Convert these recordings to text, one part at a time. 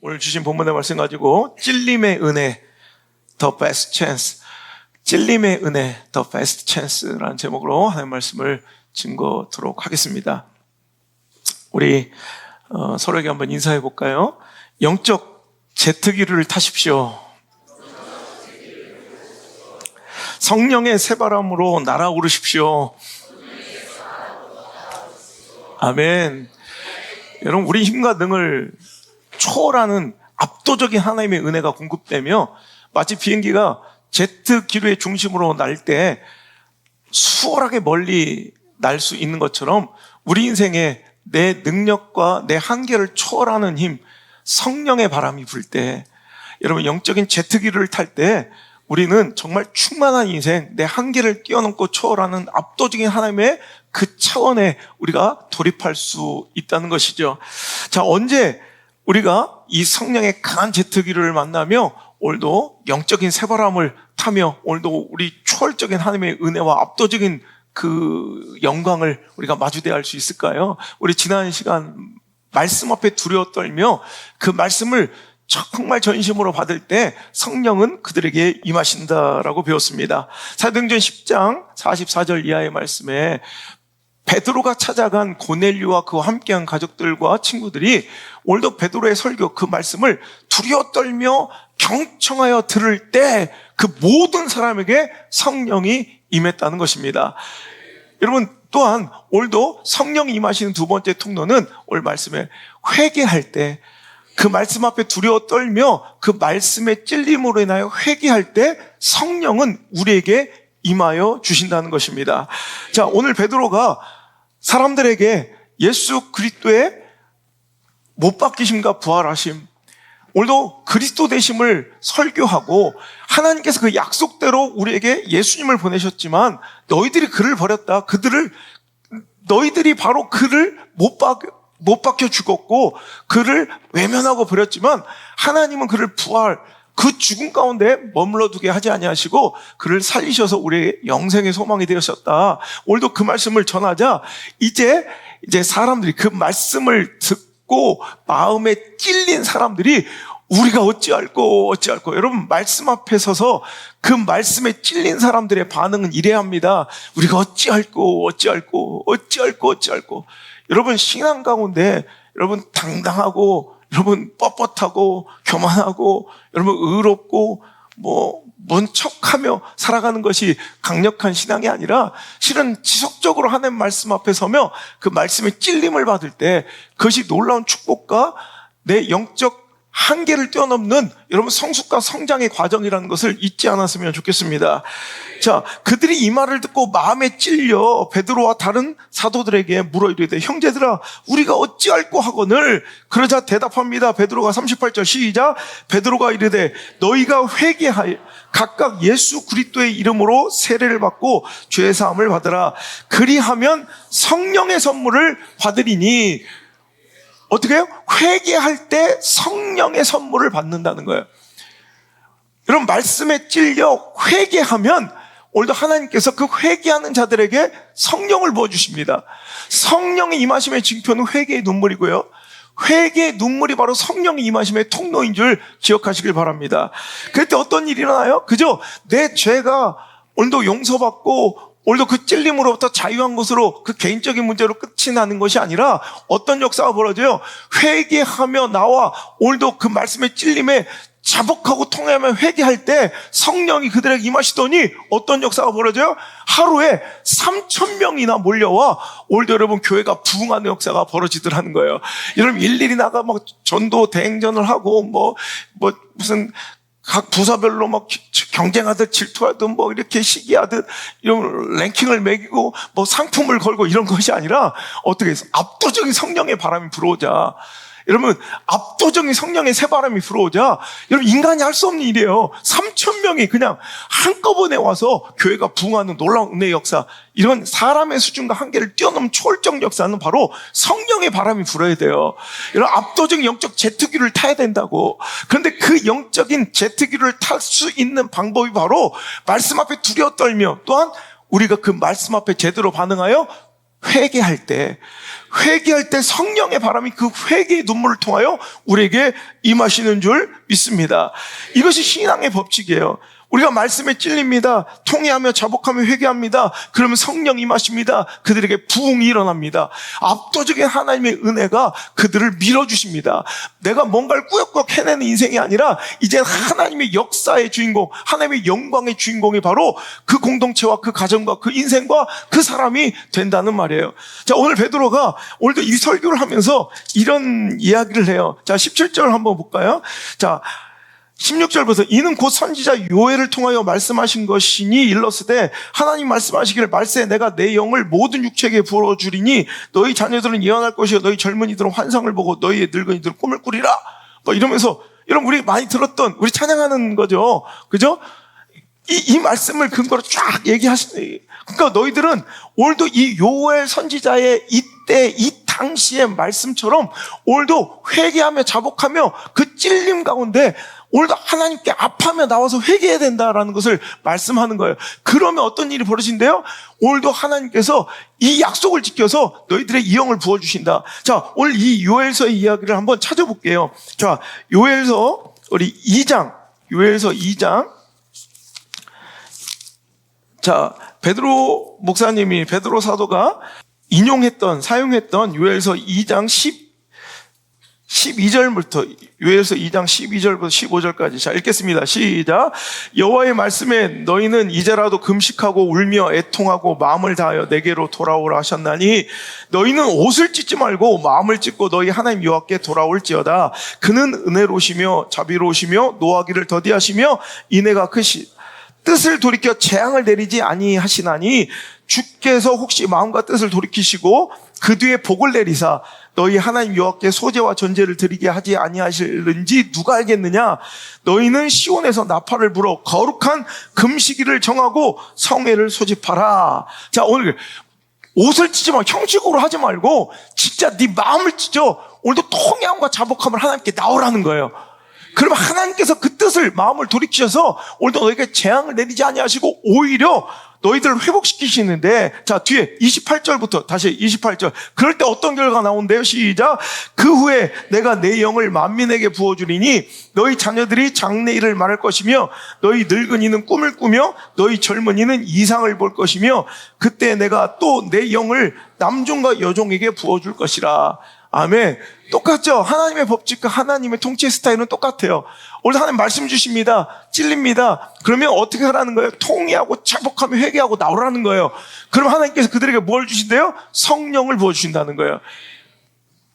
오늘 주신 본문의 말씀 가지고 찔림의 은혜, The Best Chance, 찔림의 은혜, The Best Chance라는 제목으로 하나님의 말씀을 증거토록 하겠습니다. 우리 서로에게 한번 인사해 볼까요? 영적 제트기를 타십시오. 성령의 새바람으로 날아오르십시오. 아멘. 여러분, 우리 힘과 능을 초월하는 압도적인 하나님의 은혜가 공급되며 마치 비행기가 제트 기류의 중심으로 날 때 수월하게 멀리 날 수 있는 것처럼 우리 인생에 내 능력과 내 한계를 초월하는 힘, 성령의 바람이 불 때, 여러분 영적인 제트기를 탈 때 우리는 정말 충만한 인생, 내 한계를 뛰어넘고 초월하는 압도적인 하나님의 그 차원에 우리가 돌입할 수 있다는 것이죠. 자, 언제 우리가 이 성령의 강한 제트기를 만나며 오늘도 영적인 새바람을 타며 오늘도 우리 초월적인 하나님의 은혜와 압도적인 그 영광을 우리가 마주대할 할 수 있을까요? 우리 지난 시간 말씀 앞에 두려워 떨며 그 말씀을 정말 전심으로 받을 때 성령은 그들에게 임하신다라고 배웠습니다. 사도행전 10장 44절 이하의 말씀에 베드로가 찾아간 고넬료와 그와 함께한 가족들과 친구들이 오늘도 베드로의 설교 그 말씀을 두려워 떨며 경청하여 들을 때 그 모든 사람에게 성령이 임했다는 것입니다. 여러분, 또한 오늘도 성령이 임하시는 두 번째 통로는 오늘 말씀에 회개할 때 그 말씀 앞에 두려워 떨며 그 말씀의 찔림으로 인하여 회개할 때 성령은 우리에게 임하여 주신다는 것입니다. 자, 오늘 베드로가 사람들에게 예수 그리스도의 못 박히심과 부활하심, 오늘도 그리스도 되심을 설교하고 하나님께서 그 약속대로 우리에게 예수님을 보내셨지만 너희들이 그를 버렸다. 너희들이 바로 그를 못 박혀 죽었고 그를 외면하고 버렸지만 하나님은 그를 부활, 그 죽음 가운데 머물러 두게 하지 아니하시고 그를 살리셔서 우리의 영생의 소망이 되셨다. 오늘도 그 말씀을 전하자 이제 사람들이 그 말씀을 듣고 마음에 찔린 사람들이 우리가 어찌할꼬 여러분, 말씀 앞에 서서 그 말씀에 찔린 사람들의 반응은 이래야 합니다. 우리가 어찌할꼬 여러분, 신앙 가운데 여러분 당당하고 여러분 뻣뻣하고 교만하고 여러분 의롭고 뭔 척하며 살아가는 것이 강력한 신앙이 아니라 실은 지속적으로 하나님 말씀 앞에 서며 그 말씀의 찔림을 받을 때 그것이 놀라운 축복과 내 영적 한계를 뛰어넘는 여러분 성숙과 성장의 과정이라는 것을 잊지 않았으면 좋겠습니다. 자, 그들이 이 말을 듣고 마음에 찔려 베드로와 다른 사도들에게 물어 이르되 형제들아 우리가 어찌할꼬 하거늘. 그러자 대답합니다. 베드로가 38절 시작. 베드로가 이르되 너희가 회개하여 각각 예수 그리스도의 이름으로 세례를 받고 죄 사함을 받으라. 그리하면 성령의 선물을 받으리니. 어떻게 해요? 회개할 때 성령의 선물을 받는다는 거예요. 여러분, 말씀에 찔려 회개하면 오늘도 하나님께서 그 회개하는 자들에게 성령을 부어주십니다. 성령의 임하심의 징표는 회개의 눈물이고요, 회개의 눈물이 바로 성령의 임하심의 통로인 줄 기억하시길 바랍니다. 그럴 때 어떤 일이 일어나요? 그죠? 내 죄가 오늘도 용서받고 오늘도 그 찔림으로부터 자유한 것으로 그 개인적인 문제로 끝이 나는 것이 아니라 어떤 역사가 벌어져요? 회개하며 나와 오늘도 그 말씀의 찔림에 자복하고 통하며 회개할 때 성령이 그들에게 임하시더니 어떤 역사가 벌어져요? 하루에 3,000명이나 몰려와 오늘도 여러분 교회가 부흥하는 역사가 벌어지더라는 거예요. 여러분 일일이 나가 막 전도 대행전을 하고 무슨 각 부서별로 막 경쟁하듯 질투하듯 이렇게 시기하듯 이런 랭킹을 매기고 상품을 걸고 이런 것이 아니라 어떻게 해서 압도적인 성령의 바람이 불어오자, 여러분 압도적인 성령의 새바람이 불어오자 여러분 인간이 할 수 없는 일이에요. 3,000명이 그냥 한꺼번에 와서 교회가 부흥하는 놀라운 은혜의 역사, 이런 사람의 수준과 한계를 뛰어넘은 초월적 역사는 바로 성령의 바람이 불어야 돼요. 이런 압도적인 영적 제트기를 타야 된다고. 그런데 그 영적인 제트기를 탈 수 있는 방법이 바로 말씀 앞에 두려워 떨며 또한 우리가 그 말씀 앞에 제대로 반응하여 회개할 때 성령의 바람이 그 회개의 눈물을 통하여 우리에게 임하시는 줄 믿습니다. 이것이 신앙의 법칙이에요. 우리가 말씀에 찔립니다. 통회하며 자복하며 회개합니다. 그러면 성령 임하십니다. 그들에게 부흥이 일어납니다. 압도적인 하나님의 은혜가 그들을 밀어주십니다. 내가 뭔가를 꾸역꾸역 해내는 인생이 아니라 이제 하나님의 역사의 주인공, 하나님의 영광의 주인공이 바로 그 공동체와 그 가정과 그 인생과 그 사람이 된다는 말이에요. 자, 오늘 베드로가 오늘도 이 설교를 하면서 이런 이야기를 해요. 자, 17절 한번 볼까요? 자, 16절부터 이는 곧 선지자 요엘을 통하여 말씀하신 것이니 일렀으되 하나님 말씀하시기를 말세 내가 내 영을 모든 육체에게 부어주리니 너희 자녀들은 예언할 것이요 너희 젊은이들은 환상을 보고 너희의 늙은이들은 꿈을 꾸리라. 뭐 이러면서 여러분 우리 많이 들었던 우리 찬양하는 거죠. 그죠? 이 말씀을 근거로 쫙 얘기하시네. 그러니까 너희들은 오늘도 이 요엘 선지자의 이때 이 당시의 말씀처럼 오늘도 회개하며 자복하며 그 찔림 가운데 오늘도 하나님께 아파하며 나와서 회개해야 된다라는 것을 말씀하는 거예요. 그러면 어떤 일이 벌어진대요? 오늘도 하나님께서 이 약속을 지켜서 너희들의 이 영을 부어주신다. 자, 오늘 이 요엘서의 이야기를 한번 찾아볼게요. 자, 요엘서 우리 2장, 요엘서 2장. 자, 베드로 목사님이, 베드로 사도가 사용했던 요엘서 2장 12절부터, 요엘서 2장 12절부터 15절까지. 자, 읽겠습니다. 시작. 여호와의 말씀에 너희는 이제라도 금식하고 울며 애통하고 마음을 다하여 내게로 돌아오라 하셨나니 너희는 옷을 찢지 말고 마음을 찢고 너희 하나님 여호와께 돌아올지어다. 그는 은혜로우시며 자비로우시며 노하기를 더디하시며 인애가 크시 뜻을 돌이켜 재앙을 내리지 아니하시나니 주께서 혹시 마음과 뜻을 돌이키시고 그 뒤에 복을 내리사 너희 하나님 여호와께 소제와 전제를 드리게 하지 아니하실는지 누가 알겠느냐? 너희는 시온에서 나팔을 불어 거룩한 금식일을 정하고 성회를 소집하라. 자, 오늘 옷을 찢지 마, 형식으로 하지 말고 진짜 네 마음을 찢어. 오늘도 통회함과 자복함을 하나님께 나오라는 거예요. 그러면 하나님께서 그 뜻을 마음을 돌이키셔서 오늘도 너희에게 재앙을 내리지 아니하시고 오히려 너희들을 회복시키시는데, 자, 뒤에 28절부터 다시 28절. 그럴 때 어떤 결과가 나온대요? 시작. 그 후에 내가 내 영을 만민에게 부어주리니 너희 자녀들이 장래일을 말할 것이며 너희 늙은이는 꿈을 꾸며 너희 젊은이는 이상을 볼 것이며 그때 내가 또 내 영을 남종과 여종에게 부어줄 것이라. 아멘. 똑같죠? 하나님의 법칙과 하나님의 통치 스타일은 똑같아요. 오늘 하나님 말씀 주십니다. 찔립니다. 그러면 어떻게 하라는 거예요? 통회하고 자복하며 회개하고 나오라는 거예요. 그럼 하나님께서 그들에게 뭘 주신대요? 성령을 부어주신다는 거예요.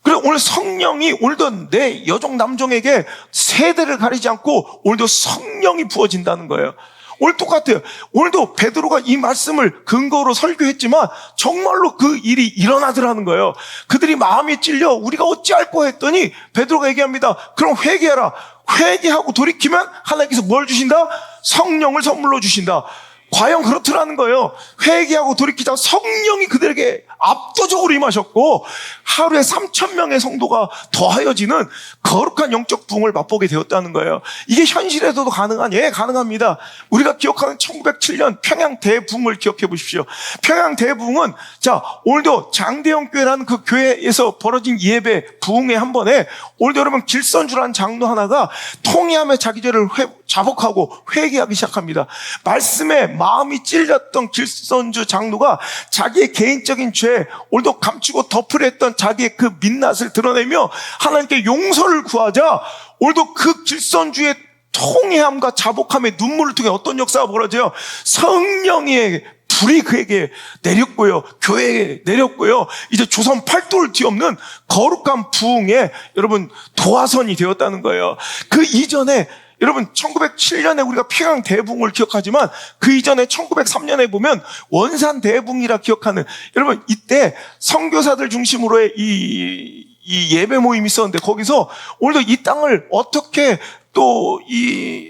그리고 오늘 성령이 오늘도 내 여종 남종에게 세대를 가리지 않고 오늘도 성령이 부어진다는 거예요. 오늘 똑같아요. 오늘도 베드로가 이 말씀을 근거로 설교했지만 정말로 그 일이 일어나더라는 거예요. 그들이 마음이 찔려 우리가 어찌할꼬 했더니 베드로가 얘기합니다. 그럼 회개하라. 회개하고 돌이키면 하나님께서 뭘 주신다? 성령을 선물로 주신다. 과연 그렇더라는 거예요. 회개하고 돌이키자 성령이 그들에게 압도적으로 임하셨고 하루에 3,000명의 성도가 더하여지는 거룩한 영적 부흥을 맛보게 되었다는 거예요. 이게 현실에서도 가능한? 예, 가능합니다. 우리가 기억하는 1907년 평양 대부흥을 기억해 보십시오. 평양 대부흥은 자, 오늘도 장대영 교회라는 그 교회에서 벌어진 예배 부흥의 한 번에 오늘도 여러분 길선주라는 장로 하나가 통회하며 자기 죄를 자복하고 회개하기 시작합니다. 말씀에 마음이 찔렸던 길선주 장로가 자기의 개인적인 죄, 오늘도 감추고 덮으려 했던 자기의 그 민낯을 드러내며 하나님께 용서를 구하자 오늘도 그 길선주의 통회함과 자복함의 눈물을 통해 어떤 역사가 벌어져요? 성령의 불이 그에게 내렸고요. 교회에 내렸고요. 이제 조선 팔도를 뒤엎는 거룩한 부흥에 여러분 도화선이 되었다는 거예요. 그 이전에 여러분 1907년에 우리가 평양 대붕을 기억하지만 그 이전에 1903년에 보면 원산 대붕이라 기억하는 여러분 이때 선교사들 중심으로의 이 예배 모임이 있었는데 거기서 오늘도 이 땅을 어떻게 또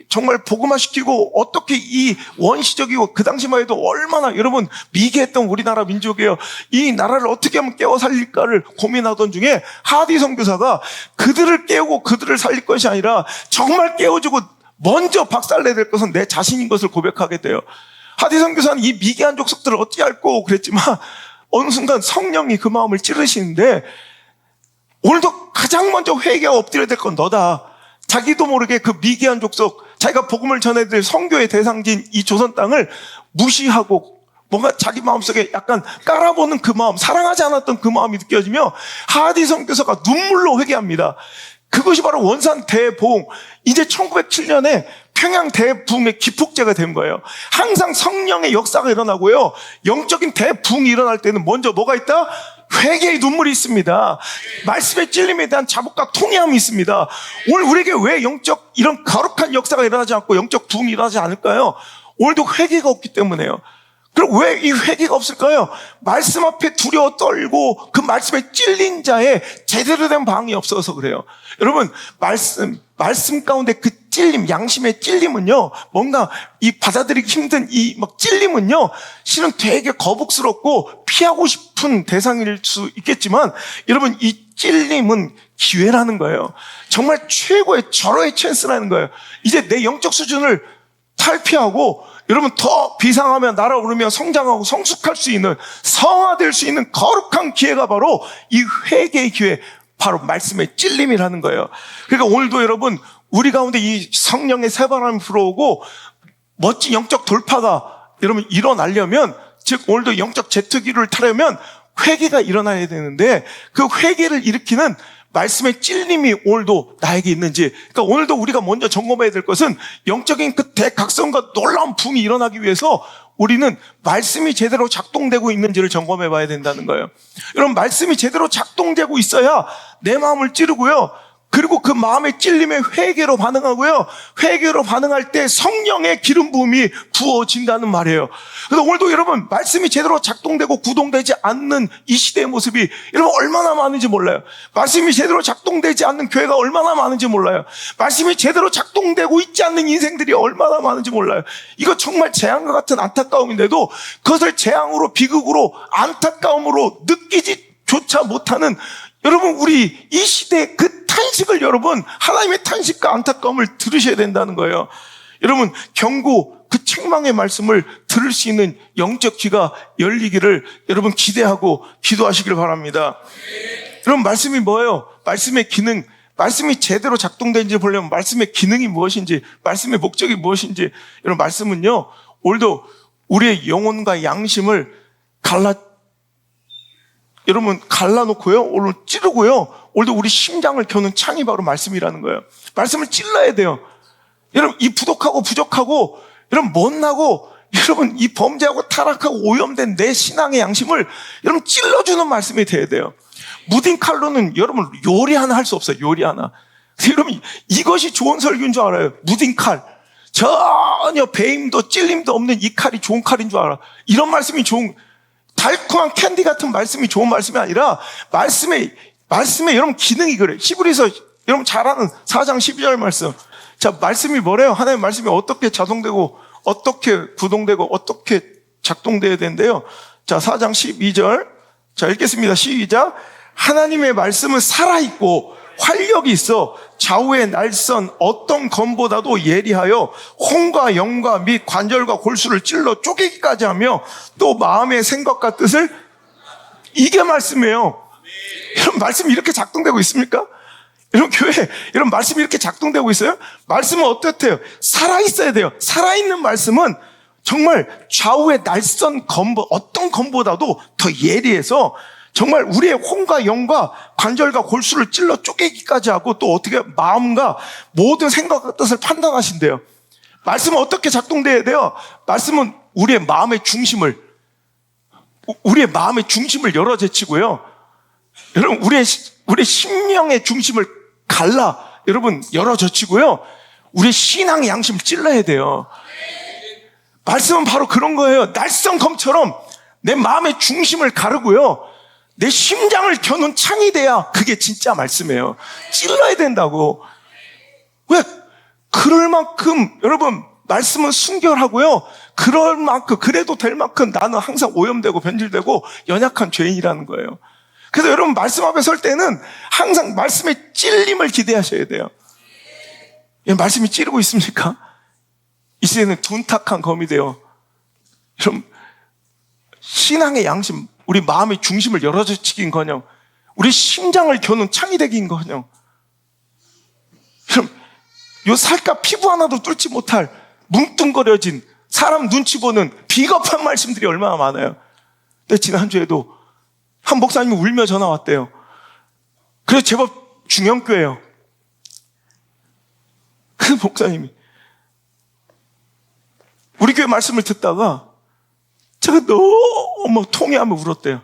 정말 복음화시키고 어떻게 이 원시적이고 그 당시만 해도 얼마나 여러분 미개했던 우리나라 민족이에요. 이 나라를 어떻게 하면 깨워 살릴까를 고민하던 중에 하디 선교사가 그들을 깨우고 그들을 살릴 것이 아니라 정말 깨워주고 먼저 박살내야 될 것은 내 자신인 것을 고백하게 돼요. 하디 선교사는 이 미개한 족속들을 어찌 앓고 그랬지만 어느 순간 성령이 그 마음을 찌르시는데 오늘도 가장 먼저 회개하고 엎드려야 될 건 너다. 자기도 모르게 그 미개한 족속, 자기가 복음을 전해드릴 선교의 대상지인 이 조선 땅을 무시하고 뭔가 자기 마음속에 약간 깔아보는 그 마음, 사랑하지 않았던 그 마음이 느껴지며 하디 선교사가 눈물로 회개합니다. 그것이 바로 원산 대보응. 이제 1907년에 평양 대부흥의 기폭제가 된 거예요. 항상 성령의 역사가 일어나고요. 영적인 대부흥이 일어날 때는 먼저 뭐가 있다? 회개의 눈물이 있습니다. 말씀의 찔림에 대한 자복과 통회함이 있습니다. 오늘 우리에게 왜 영적 이런 거룩한 역사가 일어나지 않고 영적 부흥이 일어나지 않을까요? 오늘도 회개가 없기 때문에요. 그럼 왜 이 회개가 없을까요? 말씀 앞에 두려워 떨고 그 말씀에 찔린 자의 제대로 된 방이 없어서 그래요. 여러분, 말씀 가운데 그 찔림, 양심의 찔림은요, 뭔가 이 받아들이기 힘든 이 막 찔림은요, 실은 되게 거북스럽고 피하고 싶은 대상일 수 있겠지만, 여러분, 이 찔림은 기회라는 거예요. 정말 최고의 절호의 찬스라는 거예요. 이제 내 영적 수준을 탈피하고 여러분 더 비상하며 날아오르며 성장하고 성숙할 수 있는, 성화될 수 있는 거룩한 기회가 바로 이 회개의 기회, 바로 말씀의 찔림이라는 거예요. 그러니까 오늘도 여러분 우리 가운데 이 성령의 새바람이 불어오고 멋진 영적 돌파가 여러분 일어나려면, 즉 오늘도 영적 제트기를 타려면 회개가 일어나야 되는데, 그 회개를 일으키는 말씀의 찔림이 오늘도 나에게 있는지, 그러니까 오늘도 우리가 먼저 점검해야 될 것은 영적인 그 대각성과 놀라운 붐이 일어나기 위해서 우리는 말씀이 제대로 작동되고 있는지를 점검해 봐야 된다는 거예요. 여러분, 말씀이 제대로 작동되고 있어야 내 마음을 찌르고요, 그리고 그 마음의 찔림에 회개로 반응하고요, 회개로 반응할 때 성령의 기름 부음이 부어진다는 말이에요. 그래서 오늘도 여러분 말씀이 제대로 작동되고 구동되지 않는 이 시대의 모습이 여러분 얼마나 많은지 몰라요. 말씀이 제대로 작동되지 않는 교회가 얼마나 많은지 몰라요. 말씀이 제대로 작동되고 있지 않는 인생들이 얼마나 많은지 몰라요. 이거 정말 재앙과 같은 안타까움인데도 그것을 재앙으로, 비극으로, 안타까움으로 느끼지조차 못하는 여러분, 우리 이 시대의 그 탄식을, 여러분 하나님의 탄식과 안타까움을 들으셔야 된다는 거예요. 여러분, 경고, 그 책망의 말씀을 들을 수 있는 영적 귀가 열리기를 여러분 기대하고 기도하시길 바랍니다. 여러분, 말씀이 뭐예요? 말씀의 기능, 말씀이 제대로 작동되는지 보려면 말씀의 기능이 무엇인지, 말씀의 목적이 무엇인지, 여러분 말씀은요 오늘도 우리의 영혼과 양심을 여러분 갈라놓고요, 오늘 찌르고요, 오늘도 우리 심장을 겨눈 창이 바로 말씀이라는 거예요. 말씀을 찔러야 돼요. 여러분, 이 부족하고 부족하고 여러분 못나고 여러분 이 범죄하고 타락하고 오염된 내 신앙의 양심을 여러분 찔러주는 말씀이 돼야 돼요. 무딘 칼로는 여러분 요리 하나 할 수 없어요. 요리 하나. 여러분, 이것이 좋은 설교인 줄 알아요. 무딘 칼, 전혀 배임도 찔림도 없는 이 칼이 좋은 칼인 줄 알아. 이런 말씀이 좋은, 달콤한 캔디 같은 말씀이 좋은 말씀이 아니라 말씀에 여러분 기능이 그래요. 히브리서 여러분 잘 아는 4장 12절 말씀. 자, 말씀이 뭐래요? 하나님의 말씀이 어떻게 자동되고 어떻게 구동되고 어떻게 작동돼야 되는데요. 자, 4장 12절. 자, 읽겠습니다. 시작. 하나님의 말씀은 살아있고 활력이 있어 좌우의 날선 어떤 검보다도 예리하여 혼과 영과 및 관절과 골수를 찔러 쪼개기까지 하며 또 마음의 생각과 뜻을, 이게 말씀이에요. 여러분, 말씀이 이렇게 작동되고 있습니까? 여러분, 교회, 여러분 말씀이 이렇게 작동되고 있어요? 말씀은 어떻대요? 살아있어야 돼요. 살아있는 말씀은 정말 좌우의 날선 검보, 어떤 검보다도 더 예리해서 정말 우리의 혼과 영과 관절과 골수를 찔러 쪼개기까지 하고 또 어떻게 마음과 모든 생각과 뜻을 판단하신대요. 말씀은 어떻게 작동돼야 돼요? 말씀은 우리의 마음의 중심을 열어제치고요, 여러분 우리의 심령의 중심을 여러분 열어젖히고요, 우리의 신앙의 양심을 찔러야 돼요. 말씀은 바로 그런 거예요. 날선 검처럼 내 마음의 중심을 가르고요, 내 심장을 겨눈 창이 돼야 그게 진짜 말씀이에요. 찔러야 된다고. 왜? 그럴 만큼 여러분 말씀은 순결하고요, 그럴 만큼, 그래도 될 만큼 나는 항상 오염되고 변질되고 연약한 죄인이라는 거예요. 그래서 여러분 말씀 앞에 설 때는 항상 말씀의 찔림을 기대하셔야 돼요. 말씀이 찌르고 있습니까? 이 시대는 둔탁한 검이 돼요. 여러분, 신앙의 양심, 우리 마음의 중심을 열어젖히긴커녕 우리 심장을 겨눈 창이 되긴커녕 요 살갗 피부 하나도 뚫지 못할 뭉뚱거려진 사람 눈치 보는 비겁한 말씀들이 얼마나 많아요. 근데 지난주에도 한 목사님이 울며 전화 왔대요. 그래서 제법 중형교회예요. 그 목사님이 우리 교회 말씀을 듣다가 제가 너무 통회하며 울었대요.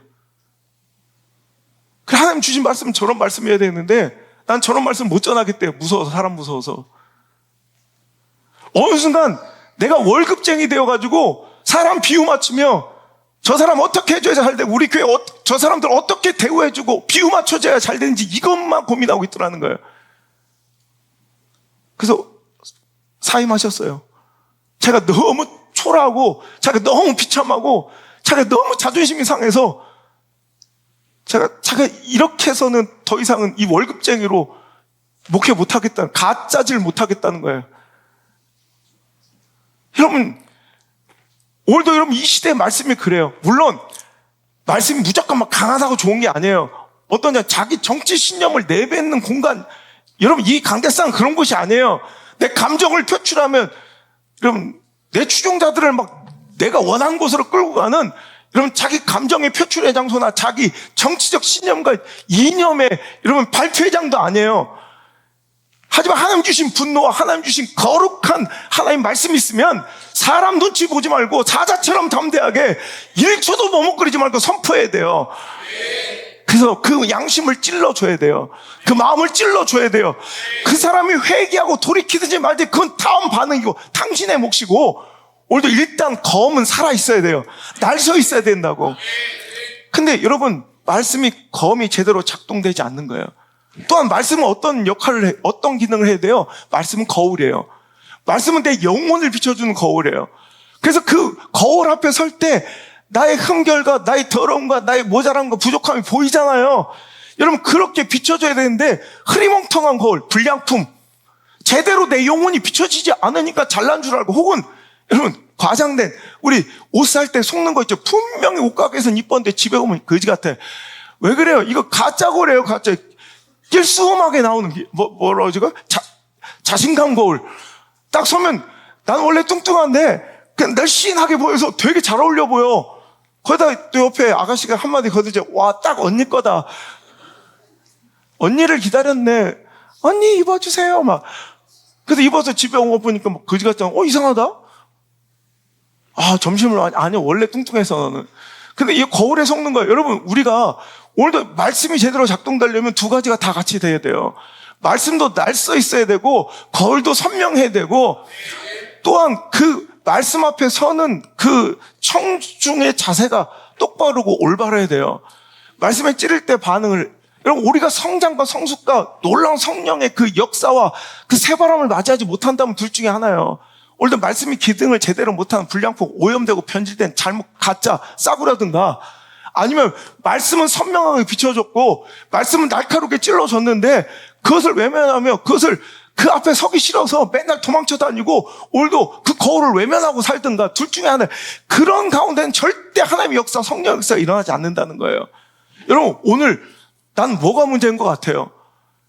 그래, 하나님 주신 말씀은 저런 말씀이어야 되는데 난 저런 말씀 못 전하겠대요. 무서워서, 사람 무서워서. 어느 순간 내가 월급쟁이 되어가지고 사람 비유 맞추며 저 사람 어떻게 해줘야 잘 되고 우리 교회 저 사람들 어떻게 대우해주고 비유 맞춰줘야 잘 되는지 이것만 고민하고 있더라는 거예요. 그래서 사임하셨어요. 제가 너무 초라하고 제가 너무 비참하고 제가 너무 자존심이 상해서 제가 이렇게 해서는 더 이상은 이 월급쟁이로 목회 못하겠다는, 가짜질 못하겠다는 거예요. 여러분, 오늘도 여러분 이 시대의 말씀이 그래요. 물론 말씀이 무조건 막 강하다고 좋은 게 아니에요. 어떤 자기 정치 신념을 내뱉는 공간, 여러분 이 관계성은 그런 곳이 아니에요. 내 감정을 표출하면 여러분 내 추종자들을 막 내가 원하는 곳으로 끌고 가는 여러분 자기 감정의 표출의 장소나 자기 정치적 신념과 이념의 여러분 발표회장도 아니에요. 하지만 하나님 주신 분노와 하나님 주신 거룩한 하나님 말씀이 있으면 사람 눈치 보지 말고 사자처럼 담대하게 1초도 머뭇거리지 말고 선포해야 돼요. 그래서 그 양심을 찔러줘야 돼요. 그 마음을 찔러줘야 돼요. 그 사람이 회개하고 돌이키든지 말든지 그건 다음 반응이고 당신의 몫이고 오늘도 일단 검은 살아있어야 돼요. 날 서 있어야 된다고. 근데 여러분 말씀이 검이 제대로 작동되지 않는 거예요. 또한 말씀은 어떤 역할을 어떤 기능을 해야 돼요? 말씀은 거울이에요. 말씀은 내 영혼을 비춰주는 거울이에요. 그래서 그 거울 앞에 설 때 나의 흠결과 나의 더러움과 나의 모자람과 부족함이 보이잖아요. 여러분 그렇게 비춰줘야 되는데 흐리멍텅한 거울, 불량품, 제대로 내 영혼이 비춰지지 않으니까 잘난 줄 알고, 혹은 여러분 과장된 우리 옷 살 때 속는 거 있죠. 분명히 옷가게에서는 이뻤는데 집에 오면 거지 같아. 왜 그래요? 이거 가짜 거래요. 가짜 길수험하게 나오는 뭐라고 지금 자신감 거울. 딱 서면 난 원래 뚱뚱한데 그냥 날씬하게 보여서 되게 잘 어울려 보여. 거기다 또 옆에 아가씨가 한마디 거들지. 와, 딱 언니 거다. 언니를 기다렸네. 언니 입어주세요. 막. 그래서 입어서 집에 온 거 보니까 막 거지 같잖아. 이상하다. 아, 점심을 아니 원래 뚱뚱해서 너는. 근데 이 거울에 속는 거예요. 여러분 우리가 오늘도 말씀이 제대로 작동되려면 두 가지가 다 같이 돼야 돼요. 말씀도 날 써 있어야 되고 거울도 선명해야 되고, 또한 그 말씀 앞에 서는 그 청중의 자세가 똑바르고 올바라야 돼요. 말씀에 찌를 때 반응을, 여러분 우리가 성장과 성숙과 놀라운 성령의 그 역사와 그 새바람을 맞이하지 못한다면 둘 중에 하나예요. 오늘도 말씀이 기능을 제대로 못하는 불량품, 오염되고 편집된 잘못 가짜 싸구려든가, 아니면 말씀은 선명하게 비춰줬고 말씀은 날카롭게 찔러줬는데 그것을 외면하며 그것을 그 앞에 서기 싫어서 맨날 도망쳐 다니고 오늘도 그 거울을 외면하고 살든가, 둘 중에 하나. 그런 가운데는 절대 하나님의 역사, 성령 역사가 일어나지 않는다는 거예요. 여러분 오늘 난 뭐가 문제인 것 같아요?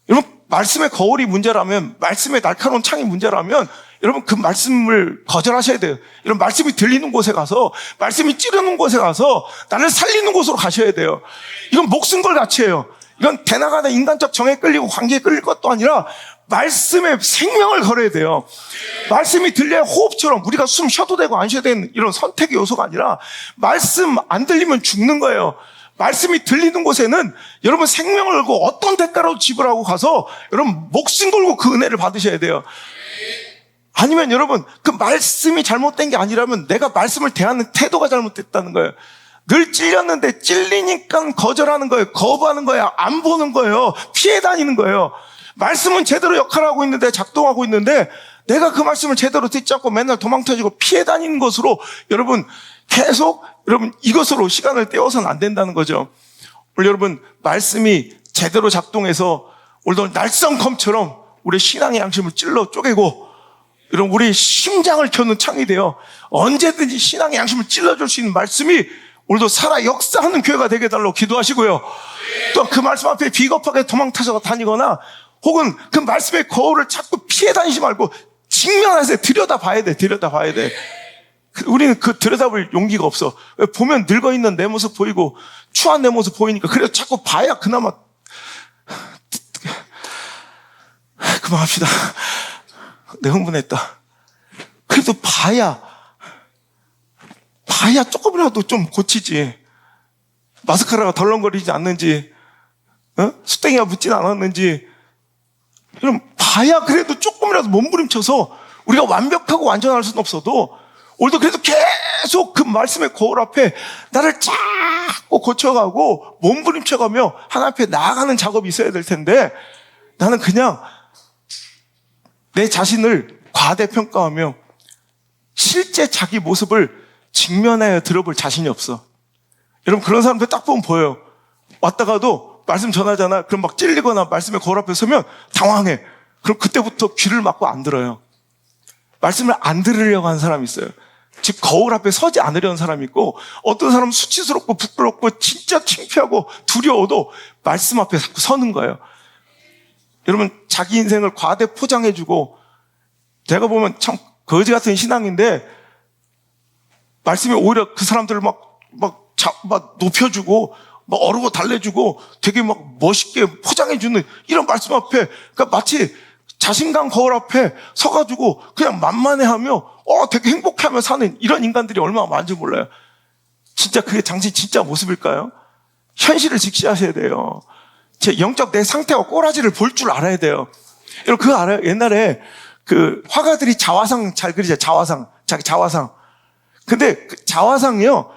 여러분 말씀의 거울이 문제라면, 말씀의 날카로운 창이 문제라면 여러분 그 말씀을 거절하셔야 돼요. 이런 말씀이 들리는 곳에 가서, 말씀이 찌르는 곳에 가서 나를 살리는 곳으로 가셔야 돼요. 이건 목숨 걸 가치예요. 이건 대나가다 인간적 정에 끌리고 관계에 끌릴 것도 아니라 말씀에 생명을 걸어야 돼요. 말씀이 들려야 호흡처럼 우리가 숨 쉬어도 되고 안 쉬어도 되는 이런 선택의 요소가 아니라, 말씀 안 들리면 죽는 거예요. 말씀이 들리는 곳에는 여러분 생명을 걸고 어떤 대가로 지불하고 가서 여러분 목숨 걸고 그 은혜를 받으셔야 돼요. 아니면 여러분 그 말씀이 잘못된 게 아니라면 내가 말씀을 대하는 태도가 잘못됐다는 거예요. 늘 찔렸는데 찔리니까 거절하는 거예요. 거부하는 거예요. 안 보는 거예요. 피해 다니는 거예요. 말씀은 제대로 역할하고 있는데, 작동하고 있는데 내가 그 말씀을 제대로 듣지 않고 맨날 도망쳐지고 피해 다니는 것으로 여러분 계속 여러분 이것으로 시간을 때워서는 안 된다는 거죠. 오늘 여러분 말씀이 제대로 작동해서 오늘도 날성검처럼 우리 신앙의 양심을 찔러 쪼개고, 여러분 우리 심장을 켜는 창이 되어 언제든지 신앙의 양심을 찔러줄 수 있는 말씀이 오늘도 살아 역사하는 교회가 되게 해달라고 기도하시고요. 또 그 말씀 앞에 비겁하게 도망타서 다니거나 혹은 그 말씀의 거울을 자꾸 피해 다니지 말고 직면해서 들여다봐야 돼. 들여다봐야 돼. 우리는 그 들여다볼 용기가 없어. 보면 늙어있는 내 모습 보이고 추한 내 모습 보이니까 그래서 자꾸 봐야 그나마 그만합시다. 내 흥분했다. 그래도 봐야 조금이라도 좀 고치지. 마스카라가 덜렁거리지 않는지, 수땡이가 묻진 않았는지, 그럼 봐야 그래도 조금이라도 몸부림쳐서 우리가 완벽하고 완전할 수는 없어도 오늘도 그래도 계속 그 말씀의 거울 앞에 나를 자꾸 고쳐가고 몸부림쳐가며 하나님 앞에 나아가는 작업이 있어야 될 텐데 나는 그냥 내 자신을 과대평가하며 실제 자기 모습을 직면하여 들어볼 자신이 없어. 여러분 그런 사람들 딱 보면 보여요. 왔다가도 말씀 전하잖아. 그럼 막 찔리거나 말씀의 거울 앞에 서면 당황해. 그럼 그때부터 귀를 막고 안 들어요. 말씀을 안 들으려고 하는 사람이 있어요. 즉 거울 앞에 서지 않으려는 사람이 있고 어떤 사람은 수치스럽고 부끄럽고 진짜 창피하고 두려워도 말씀 앞에 자꾸 서는 거예요. 여러분 자기 인생을 과대 포장해주고 제가 보면 참 거지 같은 신앙인데 말씀이 오히려 그 사람들을 막 높여주고 막 어르고 달래주고 되게 막 멋있게 포장해주는 이런 말씀 앞에 그러니까 마치 자신감 거울 앞에 서가지고 그냥 만만해하며 되게 행복해하며 사는 이런 인간들이 얼마나 많은지 몰라요. 진짜 그게 당신 진짜 모습일까요? 현실을 직시하셔야 돼요. 제 영적 내 상태와 꼬라지를 볼 줄 알아야 돼요. 여러분 그거 알아요? 옛날에 그 화가들이 자화상 잘 그리잖아요. 자화상, 자기 자화상. 근데 그 자화상이요.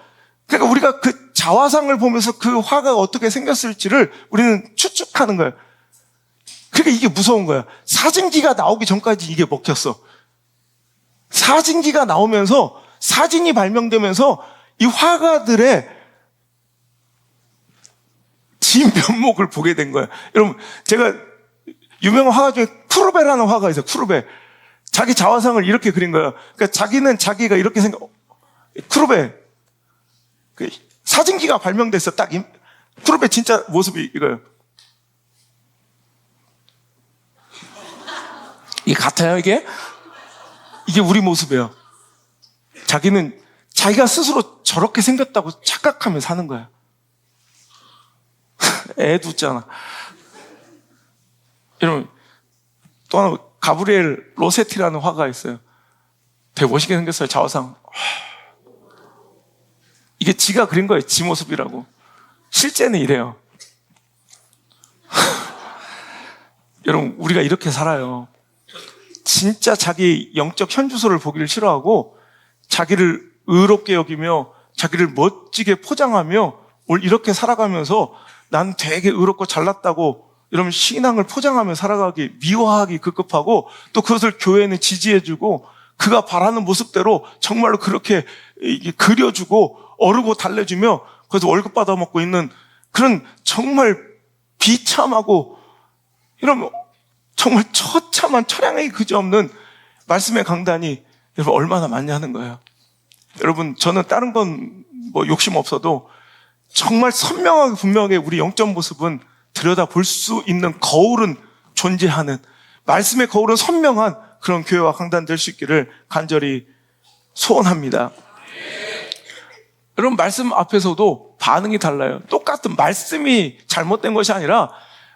그러니까 우리가 그 자화상을 보면서 그 화가가 어떻게 생겼을지를 우리는 추측하는 거예요. 그러니까 이게 무서운 거야. 사진기가 나오기 전까지 이게 먹혔어. 사진기가 나오면서 사진이 발명되면서 이 화가들의 진 면목을 보게 된 거예요. 여러분 제가 유명한 화가 중에 쿠르베라는 화가 있어요. 쿠르베. 자기 자화상을 이렇게 그린 거예요. 그러니까 자기는 자기가 이렇게 쿠르베. 사진기가 발명됐어. 딱 쿠르베 진짜 모습이 이거예요. 이게 같아요, 이게? 이게 우리 모습이에요. 자기는 자기가 스스로 저렇게 생겼다고 착각하며 사는 거야. 애도 웃잖아. 여러분, 또 하나, 가브리엘 로세티라는 화가 있어요. 되게 멋있게 생겼어요, 자화상. 이게 지가 그린 거예요, 지 모습이라고. 실제는 이래요. 여러분, 우리가 이렇게 살아요. 진짜 자기 영적 현주소를 보기를 싫어하고 자기를 의롭게 여기며 자기를 멋지게 포장하며 오늘 이렇게 살아가면서 난 되게 의롭고 잘났다고 여러분 신앙을 포장하며 살아가기 미워하기 급급하고 또 그것을 교회는 지지해주고 그가 바라는 모습대로 정말로 그렇게 그려주고 어르고 달래주며 그래서 월급 받아먹고 있는 그런 정말 비참하고 이런 정말 처참한 처량하기 그지없는 말씀의 강단이 여러분 얼마나 많이 하는 거예요. 여러분 저는 다른 건 뭐 욕심 없어도 정말 선명하게 분명하게 우리 영적 모습은 들여다볼 수 있는 거울은 존재하는 말씀의 거울은 선명한 그런 교회와 강단 될 수 있기를 간절히 소원합니다. 여러분 말씀 앞에서도 반응이 달라요. 똑같은 말씀이 잘못된 것이 아니라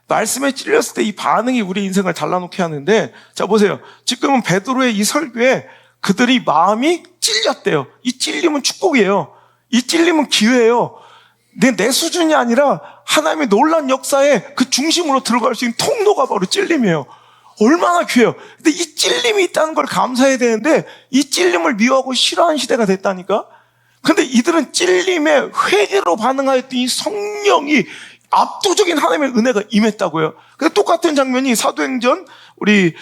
말씀에 찔렸을 때 이 반응이 우리 인생을 달라놓게 하는데 자 보세요. 지금은 베드로의 이 설교에 그들이 마음이 찔렸대요. 이 찔림은 축복이에요. 이 찔림은 기회예요. 내 수준이 아니라 하나님의 놀라운 역사에 그 중심으로 들어갈 수 있는 통로가 바로 찔림이에요. 얼마나 귀해요. 근데 이 찔림이 있다는 걸 감사해야 되는데 이 찔림을 미워하고 싫어하는 시대가 됐다니까. 근데 이들은 찔림에 회개로 반응하였더니 이 성령이 압도적인 하나님의 은혜가 임했다고요. 근데 똑같은 장면이 사도행전 우리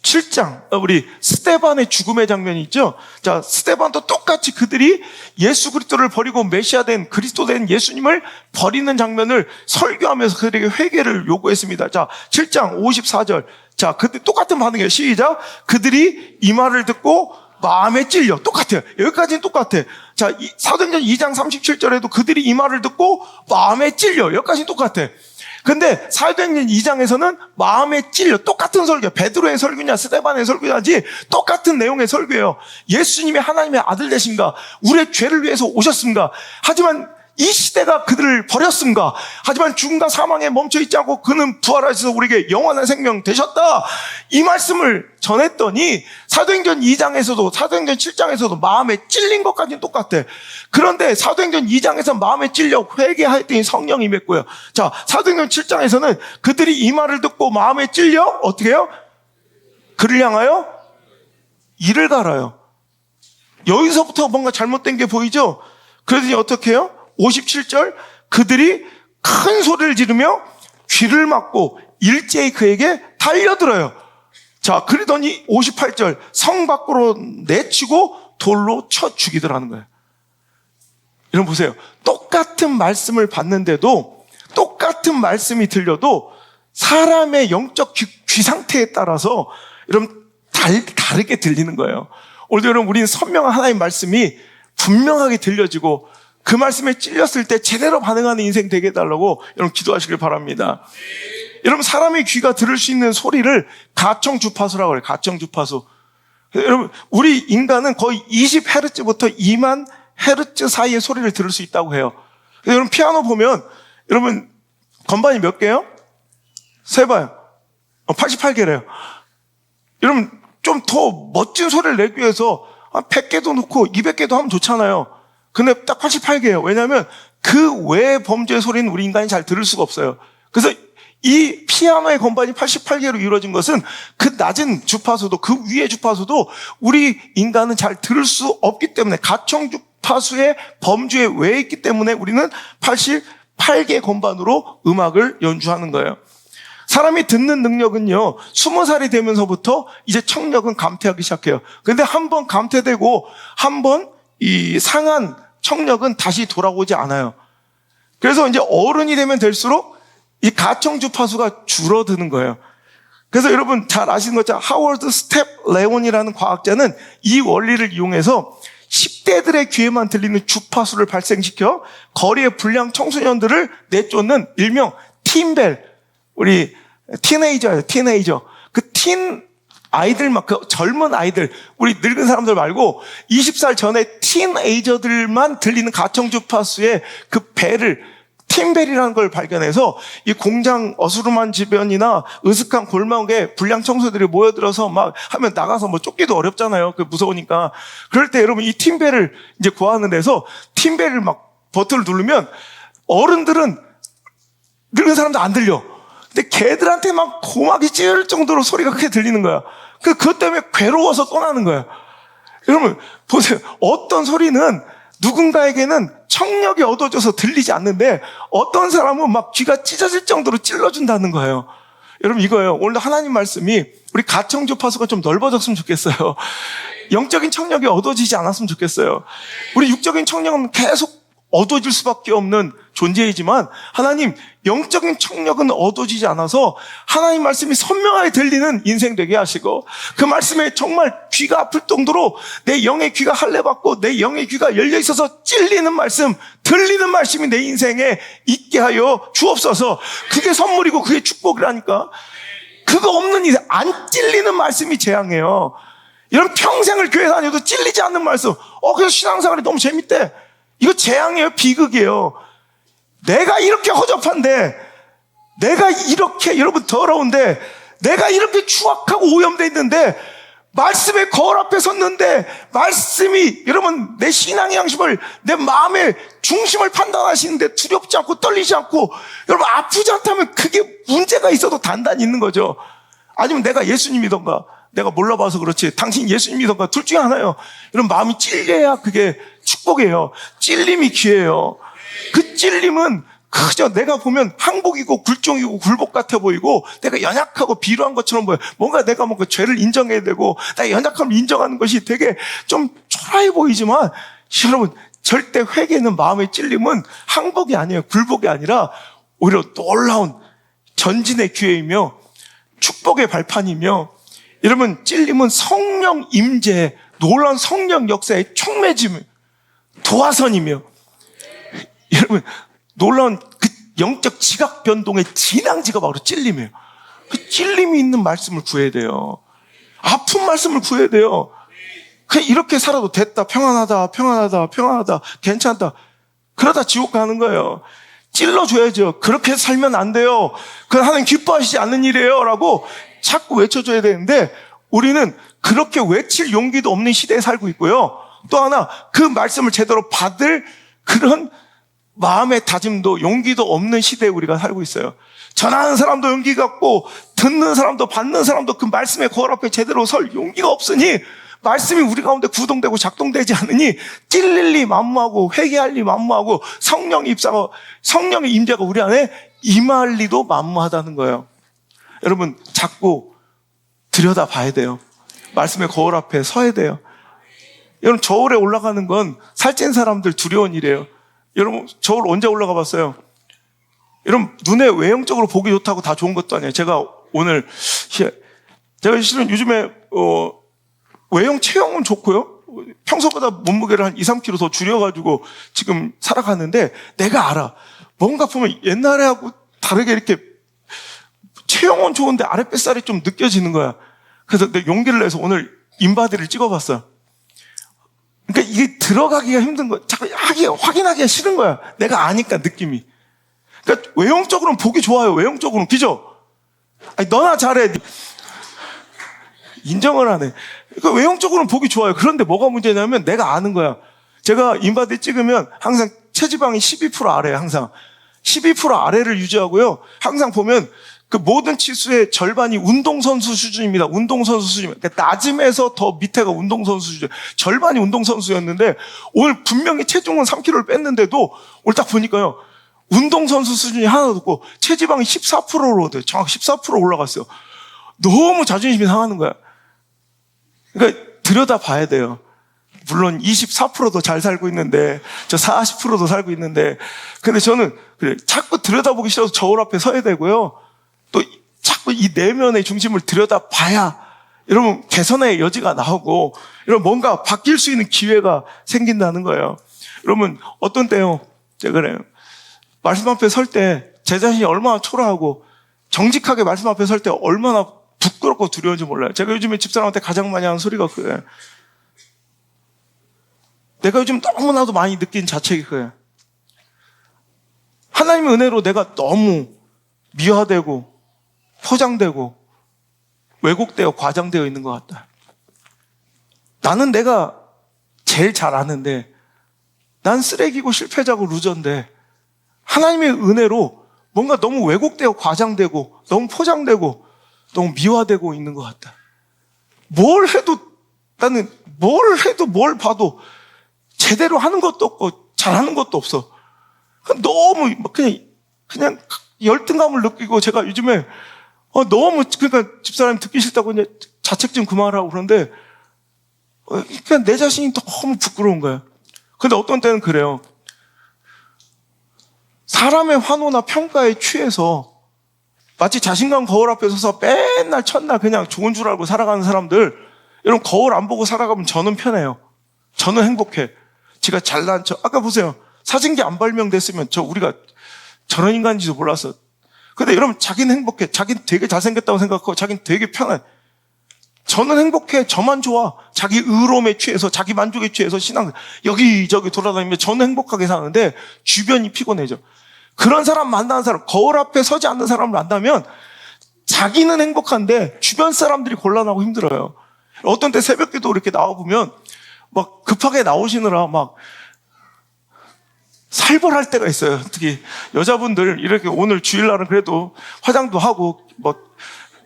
7장 우리 스데반의 죽음의 장면이 있죠. 자, 스데반도 똑같이 그들이 예수 그리스도를 버리고 메시아 된 그리스도 된 예수님을 버리는 장면을 설교하면서 그들에게 회개를 요구했습니다. 자, 7장 54절. 자, 그때 똑같은 반응이에요. 시작. 그들이 이 말을 듣고 마음에 찔려. 똑같아요. 여기까지는 똑같아. 자, 사도행전 2장 37절에도 그들이 이 말을 듣고 마음에 찔려. 여기까지는 똑같아. 근데 사도행전 2장에서는 마음에 찔려. 똑같은 설교. 베드로의 설교냐 스데반의 설교냐지 똑같은 내용의 설교예요. 예수님이 하나님의 아들 되신가? 우리의 죄를 위해서 오셨습니다. 하지만 이 시대가 그들을 버렸습니다. 하지만 죽음과 사망에 멈춰있지 않고 그는 부활하셔서 우리에게 영원한 생명 되셨다. 이 말씀을 전했더니 사도행전 2장에서도 사도행전 7장에서도 마음에 찔린 것까지는 똑같아. 그런데 사도행전 2장에서 마음에 찔려 회개하였더니 성령이 임했고요. 자, 사도행전 7장에서는 그들이 이 말을 듣고 마음에 찔려 어떻게 해요? 그를 향하여 이를 갈아요. 여기서부터 뭔가 잘못된 게 보이죠? 그러더니 어떻게 해요? 57절 그들이 큰 소리를 지르며 귀를 막고 일제히 그에게 달려들어요. 자, 그러더니 58절 성 밖으로 내치고 돌로 쳐 죽이더라는 거예요. 여러분 보세요. 똑같은 말씀을 받는데도 똑같은 말씀이 들려도 사람의 영적 귀 상태에 따라서 여러분 다르게 들리는 거예요. 오늘 여러분 우리는 선명한 하나님의 말씀이 분명하게 들려지고 그 말씀에 찔렸을 때 제대로 반응하는 인생 되게 해달라고 여러분 기도하시길 바랍니다. 여러분 사람의 귀가 들을 수 있는 소리를 가청주파수라고 그래요. 가청주파수. 여러분 우리 인간은 거의 20Hz부터 2만 Hz 사이의 소리를 들을 수 있다고 해요. 여러분 피아노 보면 여러분 건반이 몇 개요? 세봐요. 88개래요. 여러분 좀 더 멋진 소리를 내기 위해서 100개도 넣고 200개도 하면 좋잖아요. 근데 딱 88개예요. 왜냐하면 그 외의 범주의 소리는 우리 인간이 잘 들을 수가 없어요. 그래서 이 피아노의 건반이 88개로 이루어진 것은 그 낮은 주파수도 그 위의 주파수도 우리 인간은 잘 들을 수 없기 때문에 가청 주파수의 범주에 외에 있기 때문에 우리는 88개 건반으로 음악을 연주하는 거예요. 사람이 듣는 능력은요 20살이 되면서부터 이제 청력은 감퇴하기 시작해요. 근데 한번 감퇴되고 한번 이 상한 청력은 다시 돌아오지 않아요. 그래서 이제 어른이 되면 될수록 이 가청 주파수가 줄어드는 거예요. 그래서 여러분 잘 아시는 것처럼 하워드 스텝 레온이라는 과학자는 이 원리를 이용해서 10대들의 귀에만 들리는 주파수를 발생시켜 거리의 불량 청소년들을 내쫓는 일명 틴벨, 우리 티네이저예요. 티네이저. 그 아이들만, 그 젊은 아이들, 우리 늙은 사람들 말고 20살 전에 티네이저들만 들리는 가청주파수의 그 벨을, 틴벨이라는 걸 발견해서 이 공장 어스름한 주변이나 으슥한 골목에 불량 청소들이 모여들어서 막 하면 나가서 뭐 쫓기도 어렵잖아요. 그 무서우니까. 그럴 때 여러분 이 틴벨을 이제 구하는 데서 틴벨을 막 버튼을 누르면 어른들은 늙은 사람도 안 들려. 근데 걔들한테 막 고막이 찢을 정도로 소리가 크게 들리는 거야. 그것 때문에 괴로워서 떠나는 거야. 여러분, 보세요. 어떤 소리는 누군가에게는 청력이 얻어져서 들리지 않는데 어떤 사람은 막 귀가 찢어질 정도로 찔러준다는 거예요. 여러분, 이거예요. 오늘 하나님 말씀이 우리 가청주파수가 좀 넓어졌으면 좋겠어요. 영적인 청력이 얻어지지 않았으면 좋겠어요. 우리 육적인 청력은 계속 얻어질 수밖에 없는 존재이지만 하나님 영적인 청력은 얻어지지 않아서 하나님 말씀이 선명하게 들리는 인생 되게 하시고 그 말씀에 정말 귀가 아플 정도로 내 영의 귀가 할례받고 내 영의 귀가 열려 있어서 찔리는 말씀, 들리는 말씀이 내 인생에 있게 하여 주옵소서. 그게 선물이고 그게 축복이라니까. 그거 없는 이상 안 찔리는 말씀이 재앙이에요. 여러분 평생을 교회 다녀도 찔리지 않는 말씀. 그래서 신앙생활이 너무 재밌대. 이거 재앙이에요. 비극이에요. 내가 이렇게 허접한데, 내가 이렇게 여러분 더러운데, 내가 이렇게 추악하고 오염되어 있는데 말씀의 거울 앞에 섰는데 말씀이 여러분 내 신앙의 양심을 내 마음의 중심을 판단하시는데 두렵지 않고 떨리지 않고 여러분 아프지 않다면 그게 문제가 있어도 단단히 있는 거죠. 아니면 내가 예수님 믿던가 내가 몰라봐서 그렇지 당신 예수님 믿던가 둘 중에 하나예요. 여러분 마음이 찔려야 그게 축복이에요. 찔림이 기회예요. 그 찔림은 그저 내가 보면 항복이고 굴종이고 굴복 같아 보이고 내가 연약하고 비루한 것처럼 보여. 뭔가 내가 뭔가 죄를 인정해야 되고 나 연약함을 인정하는 것이 되게 좀 초라해 보이지만 여러분 절대 회개는 마음의 찔림은 항복이 아니에요. 굴복이 아니라 오히려 놀라운 전진의 기회이며 축복의 발판이며 여러분 찔림은 성령 임재의 놀라운 성령 역사의 촉매짐, 도화선이며, 여러분, 놀라운 그 영적 지각 변동의 진앙지가 바로 찔림이에요. 그 찔림이 있는 말씀을 구해야 돼요. 아픈 말씀을 구해야 돼요. 그냥 이렇게 살아도 됐다, 평안하다, 평안하다, 평안하다, 괜찮다. 그러다 지옥 가는 거예요. 찔러줘야죠. 그렇게 살면 안 돼요. 그건 하나님 기뻐하시지 않는 일이에요. 라고 자꾸 외쳐줘야 되는데, 우리는 그렇게 외칠 용기도 없는 시대에 살고 있고요. 또 하나, 그 말씀을 제대로 받을 그런 마음의 다짐도 용기도 없는 시대에 우리가 살고 있어요. 전하는 사람도 용기가 없고 듣는 사람도 받는 사람도 그 말씀의 거울 앞에 제대로 설 용기가 없으니, 말씀이 우리 가운데 구동되고 작동되지 않으니 찔릴 리 만무하고 회개할 리 만무하고 성령의 임재가 우리 안에 임할 리도 만무하다는 거예요. 여러분, 자꾸 들여다봐야 돼요. 말씀의 거울 앞에 서야 돼요. 여러분, 저울에 올라가는 건 살찐 사람들 두려운 일이에요. 여러분, 저울 언제 올라가 봤어요? 여러분, 눈에 외형적으로 보기 좋다고 다 좋은 것도 아니에요. 제가 실은 요즘에 외형 체형은 좋고요. 평소보다 몸무게를 한 2, 3kg 더 줄여가지고 지금 살아가는데, 내가 알아. 뭔가 보면 옛날에 하고 다르게 이렇게 체형은 좋은데 아랫뱃살이 좀 느껴지는 거야. 그래서 내가 용기를 내서 오늘 인바디를 찍어봤어요. 그러니까 이게 들어가기가 힘든 거야. 자꾸 확인하기가 싫은 거야. 내가 아니까, 느낌이. 그러니까 외형적으로는 보기 좋아요. 외형적으로는. 그죠? 아니, 너나 잘해. 인정을 하네. 그러니까 외형적으로는 보기 좋아요. 그런데 뭐가 문제냐면 내가 아는 거야. 제가 인바디 찍으면 항상 체지방이 12% 아래예요. 항상 12% 아래를 유지하고요. 항상 보면 그 모든 치수의 절반이 운동선수 수준입니다. 운동선수 수준입니다. 그러니까 낮음에서 더 밑에가 운동선수 수준. 절반이 운동선수였는데, 오늘 분명히 체중은 3kg를 뺐는데도 오늘 딱 보니까요, 운동선수 수준이 하나도 없고 체지방이 14%로 돼요. 정확히 14% 올라갔어요. 너무 자존심이 상하는 거야. 그러니까 들여다봐야 돼요. 물론 24%도 잘 살고 있는데, 저 40%도 살고 있는데, 근데 저는 그래, 자꾸 들여다보기 싫어서 저울 앞에 서야 되고요. 또 자꾸 이 내면의 중심을 들여다봐야 여러분 개선의 여지가 나오고, 여러분 뭔가 바뀔 수 있는 기회가 생긴다는 거예요. 여러분, 어떤 때요, 제가 그래요. 말씀 앞에 설 때 제 자신이 얼마나 초라하고 정직하게 말씀 앞에 설 때 얼마나 부끄럽고 두려운지 몰라요. 제가 요즘에 집사람한테 가장 많이 하는 소리가 그거예요. 내가 요즘 너무나도 많이 느낀 자책이 그거예요. 하나님의 은혜로 내가 너무 미화되고 포장되고 왜곡되어 과장되어 있는 것 같다. 나는 내가 제일 잘 아는데, 난 쓰레기고 실패자고 루저인데, 하나님의 은혜로 뭔가 너무 왜곡되어 과장되고 너무 포장되고 너무 미화되고 있는 것 같다. 뭘 해도, 나는 뭘 해도 뭘 봐도 제대로 하는 것도 없고 잘하는 것도 없어. 너무 그냥 열등감을 느끼고, 제가 요즘에 너무, 그러니까 집사람이 듣기 싫다고 이제 자책 좀 그만하라고 그러는데, 그냥 내 자신이 너무 부끄러운 거야. 근데 어떤 때는 그래요. 사람의 환호나 평가에 취해서 마치 자신감 거울 앞에 서서 맨날 첫날 그냥 좋은 줄 알고 살아가는 사람들, 여러분, 거울 안 보고 살아가면 저는 편해요. 저는 행복해. 제가 잘난 척. 아까 보세요. 사진기 안 발명됐으면 우리가 저런 인간인지도 몰랐어. 근데 여러분, 자기는 행복해. 자기는 되게 잘생겼다고 생각하고 자기는 되게 편해. 저는 행복해. 저만 좋아. 자기 의로움에 취해서, 자기 만족에 취해서 신앙 여기저기 돌아다니면 저는 행복하게 사는데 주변이 피곤해져. 그런 사람 만나는 사람, 거울 앞에 서지 않는 사람을 만나면 자기는 행복한데 주변 사람들이 곤란하고 힘들어요. 어떤 때 새벽기도 이렇게 나와보면 막 급하게 나오시느라 막 살벌할 때가 있어요. 특히 여자분들 이렇게 오늘 주일날은 그래도 화장도 하고 뭐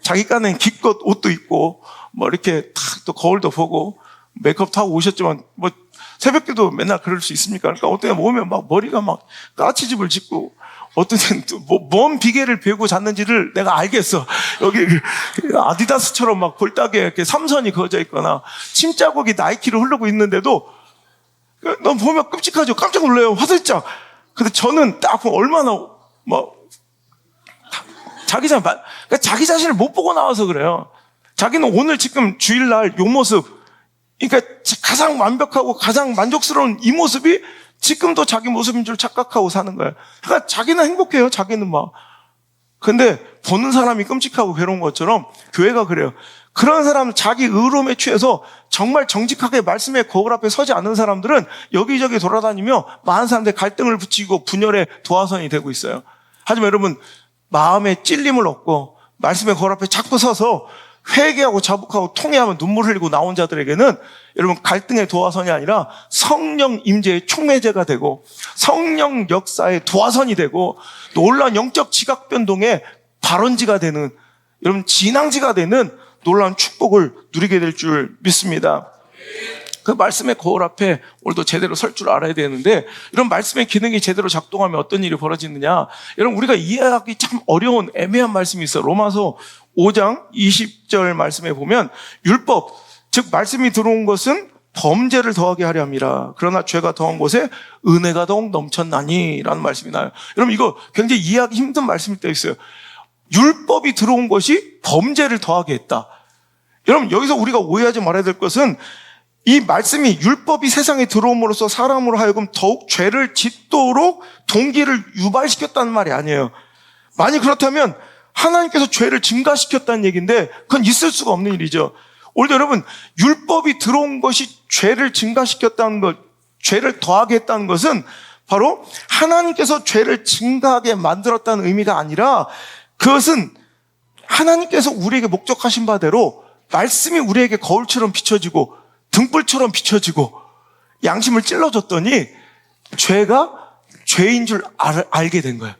자기 깐엔 기껏 옷도 입고 뭐 이렇게 탁 또 거울도 보고 메이크업도 하고 오셨지만, 뭐 새벽기도 맨날 그럴 수 있습니까? 그러니까 어떤 때 오면 막 머리가 막 까치집을 짓고, 어떤 때는 또 뭔 비계를 베고 잤는지를 내가 알겠어. 여기 아디다스처럼 막 골다기에 이렇게 삼선이 그어져 있거나 침자국이 나이키를 흐르고 있는데도 넌 보면 끔찍하죠. 깜짝 놀라요. 화들짝. 근데 저는 딱 보면 얼마나 뭐 자기 자신을 못 보고 나와서 그래요. 자기는 오늘 지금 주일날 요 모습, 그러니까 가장 완벽하고 가장 만족스러운 이 모습이 지금도 자기 모습인 줄 착각하고 사는 거예요. 그러니까 자기는 행복해요. 자기는 막. 근데 보는 사람이 끔찍하고 괴로운 것처럼 교회가 그래요. 그런 사람, 자기 의로움에 취해서 정말 정직하게 말씀의 거울 앞에 서지 않는 사람들은 여기저기 돌아다니며 많은 사람들의 갈등을 붙이고 분열의 도화선이 되고 있어요. 하지만 여러분, 마음에 찔림을 얻고 말씀의 거울 앞에 자꾸 서서 회개하고 자복하고 통회하면 눈물 흘리고 나온 자들에게는 여러분, 갈등의 도화선이 아니라 성령 임재의 촉매제가 되고 성령 역사의 도화선이 되고 놀라운 영적 지각 변동의 발원지가 되는, 여러분, 진앙지가 되는 놀라운 축복을 누리게 될 줄 믿습니다. 그 말씀의 거울 앞에 오늘도 제대로 설 줄 알아야 되는데, 이런 말씀의 기능이 제대로 작동하면 어떤 일이 벌어지느냐, 여러분, 우리가 이해하기 참 어려운 애매한 말씀이 있어요. 로마서 5장 20절 말씀에 보면 율법, 즉 말씀이 들어온 것은 범죄를 더하게 하려 함이라. 그러나 죄가 더한 곳에 은혜가 더욱 넘쳤나니 라는 말씀이 나요. 여러분, 이거 굉장히 이해하기 힘든 말씀일 때 있어요. 율법이 들어온 것이 범죄를 더하게 했다. 여러분, 여기서 우리가 오해하지 말아야 될 것은 이 말씀이 율법이 세상에 들어옴으로써 사람으로 하여금 더욱 죄를 짓도록 동기를 유발시켰다는 말이 아니에요. 만약 그렇다면 하나님께서 죄를 증가시켰다는 얘기인데 그건 있을 수가 없는 일이죠. 오늘도 여러분, 율법이 들어온 것이 죄를 증가시켰다는 것, 죄를 더하게 했다는 것은 바로 하나님께서 죄를 증가하게 만들었다는 의미가 아니라, 그것은 하나님께서 우리에게 목적하신 바대로 말씀이 우리에게 거울처럼 비춰지고 등불처럼 비춰지고 양심을 찔러줬더니 죄가 죄인 줄 알게 된 거예요.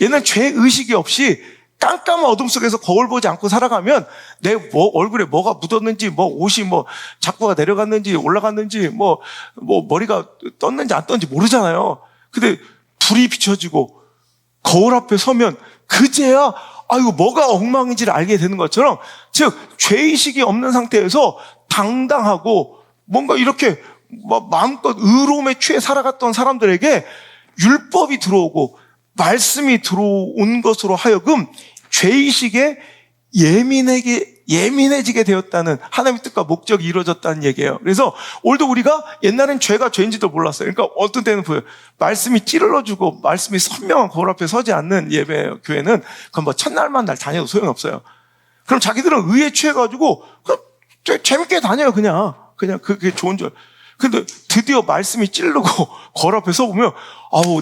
얘는 죄의식이 없이 깜깜한 어둠 속에서 거울 보지 않고 살아가면 내 얼굴에 뭐가 묻었는지, 옷이 자꾸가 내려갔는지 올라갔는지, 머리가 떴는지 안 떴는지 모르잖아요. 근데 불이 비춰지고 거울 앞에 서면 그제야 이거 뭐가 엉망인지를 알게 되는 것처럼, 즉 죄의식이 없는 상태에서 당당하고 뭔가 이렇게 마음껏 의로움에 취해 살아갔던 사람들에게 율법이 들어오고 말씀이 들어온 것으로 하여금 죄의식에 예민해지게 되었다는 하나님의 뜻과 목적이 이루어졌다는 얘기예요. 그래서 오늘도 우리가 옛날엔 죄가 죄인지도 몰랐어요. 그러니까 어떤 때는 보여요. 말씀이 찌르러주고 말씀이 선명한 거울 앞에 서지 않는 예배 교회는 그건 첫날만 날 다녀도 소용없어요. 그럼 자기들은 의에 취해가지고 재밌게 다녀요. 그냥 그게 좋은 줄. 근데 드디어 말씀이 찌르고 거울 앞에 서보면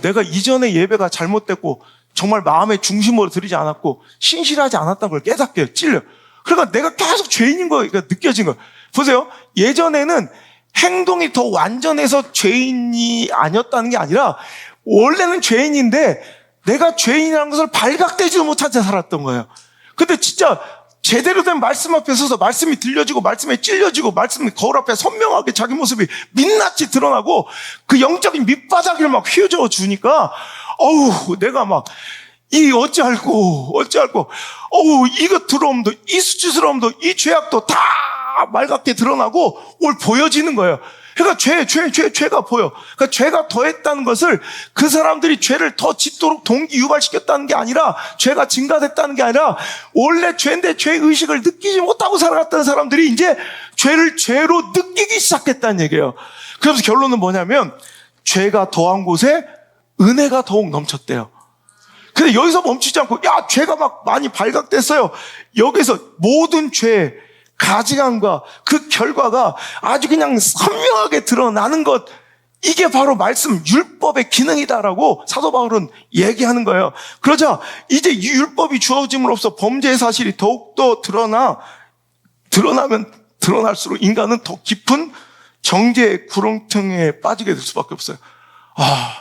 내가 이전에 예배가 잘못됐고 정말 마음의 중심으로 드리지 않았고 신실하지 않았다는 걸 깨닫게 찔려. 그러니까 내가 계속 죄인인 거가 느껴진 거예요. 보세요. 예전에는 행동이 더 완전해서 죄인이 아니었다는 게 아니라 원래는 죄인인데 내가 죄인이라는 것을 발각되지도 못한 채 살았던 거예요. 근데 진짜 제대로 된 말씀 앞에 서서 말씀이 들려지고 말씀에 찔려지고 말씀이 거울 앞에 선명하게 자기 모습이 민낯이 드러나고 그 영적인 밑바닥을 막 휘어져 주니까 내가 어찌할꼬 이거 더러움도 이 수치스러움도 이 죄악도 다 말갛게 드러나고 보여지는 거예요. 그러니까 죄가 보여. 그러니까 죄가 더했다는 것을 그 사람들이 죄를 더 짓도록 동기 유발시켰다는 게 아니라, 죄가 증가됐다는 게 아니라 원래 죄인데 죄의식을 느끼지 못하고 살아갔던 사람들이 이제 죄를 죄로 느끼기 시작했다는 얘기예요. 그래서 결론은 뭐냐면 죄가 더한 곳에 은혜가 더욱 넘쳤대요. 근데 여기서 멈추지 않고 죄가 많이 발각됐어요. 여기서 모든 죄 가증함과 그 결과가 아주 그냥 선명하게 드러나는 것, 이게 바로 말씀 율법의 기능이다라고 사도 바울은 얘기하는 거예요. 그러자 이제 이 율법이 주어짐으로써 범죄의 사실이 더욱더 드러나면 드러날수록 인간은 더 깊은 정죄의 구렁텅이에 빠지게 될 수밖에 없어요.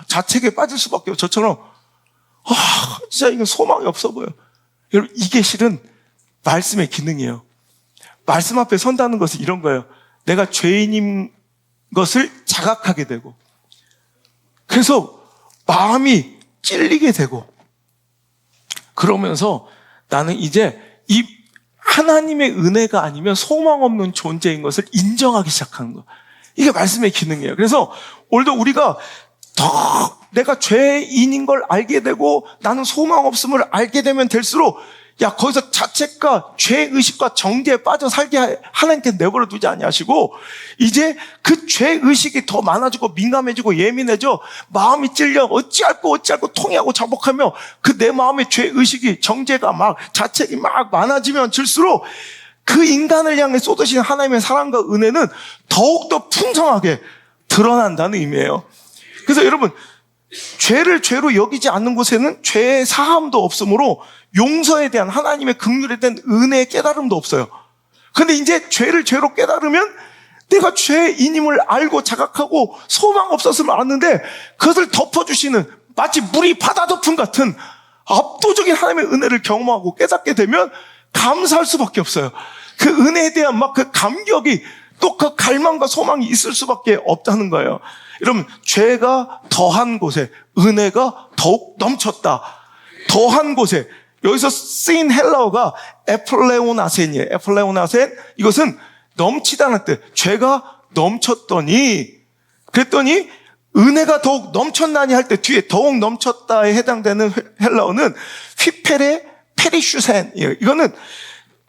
자책에 빠질 수밖에 없어요. 저처럼 진짜 이건 소망이 없어 보여. 여러분, 이게 실은 말씀의 기능이에요. 말씀 앞에 선다는 것은 이런 거예요. 내가 죄인인 것을 자각하게 되고, 그래서 마음이 찔리게 되고, 그러면서 나는 이제 이 하나님의 은혜가 아니면 소망 없는 존재인 것을 인정하기 시작하는 거예요. 이게 말씀의 기능이에요. 그래서 오늘도 우리가 더 내가 죄인인 걸 알게 되고 나는 소망 없음을 알게 되면 될수록 야, 거기서 자책과 죄의식과 정죄에 빠져 살게 하나님께 내버려 두지 아니하시고, 이제 그 죄의식이 더 많아지고 민감해지고 예민해져 마음이 찔려 어찌할고 통해하고 자복하며 그 내 마음의 죄의식이 정죄가 막 자책이 막 많아지면 질수록 그 인간을 향해 쏟으신 하나님의 사랑과 은혜는 더욱더 풍성하게 드러난다는 의미예요. 그래서 여러분, 죄를 죄로 여기지 않는 곳에는 죄의 사함도 없으므로 용서에 대한 하나님의 긍휼에 대한 은혜의 깨달음도 없어요. 근데 이제 죄를 죄로 깨달으면 내가 죄인임을 알고 자각하고 소망 없었으면 알았는데 그것을 덮어주시는 마치 물이 바다 덮음 같은 압도적인 하나님의 은혜를 경험하고 깨닫게 되면 감사할 수밖에 없어요. 그 은혜에 대한 막 그 감격이 또 그 갈망과 소망이 있을 수밖에 없다는 거예요. 여러분, 죄가 더한 곳에 은혜가 더욱 넘쳤다. 더한 곳에, 여기서 쓰인 헬라어가 에플레오나센이에요. 에플레오나센, 이것은 넘치다는 뜻. 죄가 넘쳤더니, 그랬더니 은혜가 더욱 넘쳤나니 할 때 뒤에 더욱 넘쳤다에 해당되는 헬라어는 휘페레 페리슈센이에요. 이거는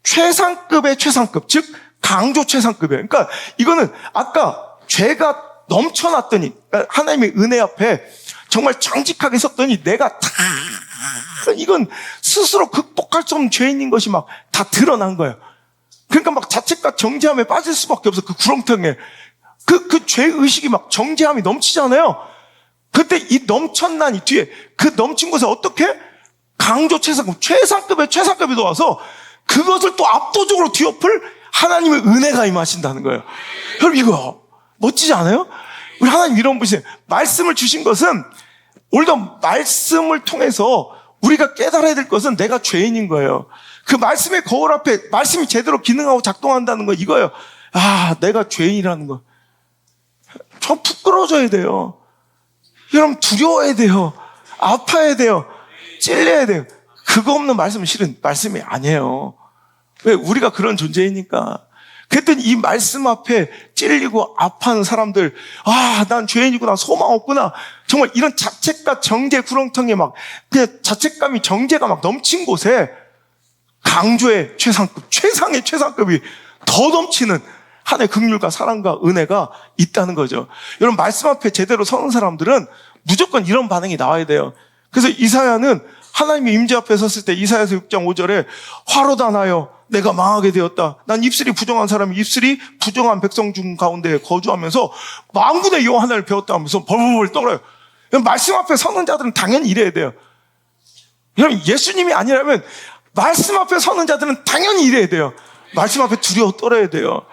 최상급의 최상급, 즉 강조 최상급이에요. 그러니까 이거는 아까 죄가 넘쳐났더니, 그러니까 하나님의 은혜 앞에 정말 정직하게 섰더니 내가 다, 이건 스스로 극복할 수 없는 죄인인 것이 막 다 드러난 거예요. 그러니까 막 자책과 정죄함에 빠질 수밖에 없어. 그 구렁텅이에. 그 죄의식이 막 정죄함이 넘치잖아요. 그때 이 넘쳤나니 뒤에 그 넘친 곳에 어떻게? 강조 최상급, 최상급의 최상급이 나와서 그것을 또 압도적으로 뒤엎을 하나님의 은혜가 임하신다는 거예요. 여러분, 이거 멋지지 않아요? 우리 하나님 이런 분이세요. 말씀을 주신 것은, 오늘도 말씀을 통해서 우리가 깨달아야 될 것은 내가 죄인인 거예요. 그 말씀의 거울 앞에 말씀이 제대로 기능하고 작동한다는 거, 이거예요. 아, 내가 죄인이라는 거. 저 부끄러워져야 돼요. 여러분, 두려워야 돼요. 아파야 돼요. 찔려야 돼요. 그거 없는 말씀은 실은 말씀이 아니에요. 왜? 우리가 그런 존재이니까. 그랬더니 이 말씀 앞에 찔리고 아파하는 사람들, 아, 난 죄인이구나, 소망 없구나. 정말 이런 자책과 정죄 구렁텅이에 막, 그냥 자책감이, 정죄가 막 넘친 곳에 강조의 최상급, 최상의 최상급이 더 넘치는 하나님의 긍휼과 사랑과 은혜가 있다는 거죠. 여러분, 말씀 앞에 제대로 서는 사람들은 무조건 이런 반응이 나와야 돼요. 그래서 이사야는 하나님의 임재 앞에 섰을 때 이사야서 6장 5절에 화로다 나여 내가 망하게 되었다. 난 입술이 부정한 사람이 입술이 부정한 백성 중 가운데 거주하면서 만군의 여호와 하나님을 배웠다 하면서 벌벌 떨어요. 말씀 앞에 서는 자들은 당연히 이래야 돼요. 여러분, 예수님이 아니라면 말씀 앞에 서는 자들은 당연히 이래야 돼요. 말씀 앞에 두려워 떨어야 돼요.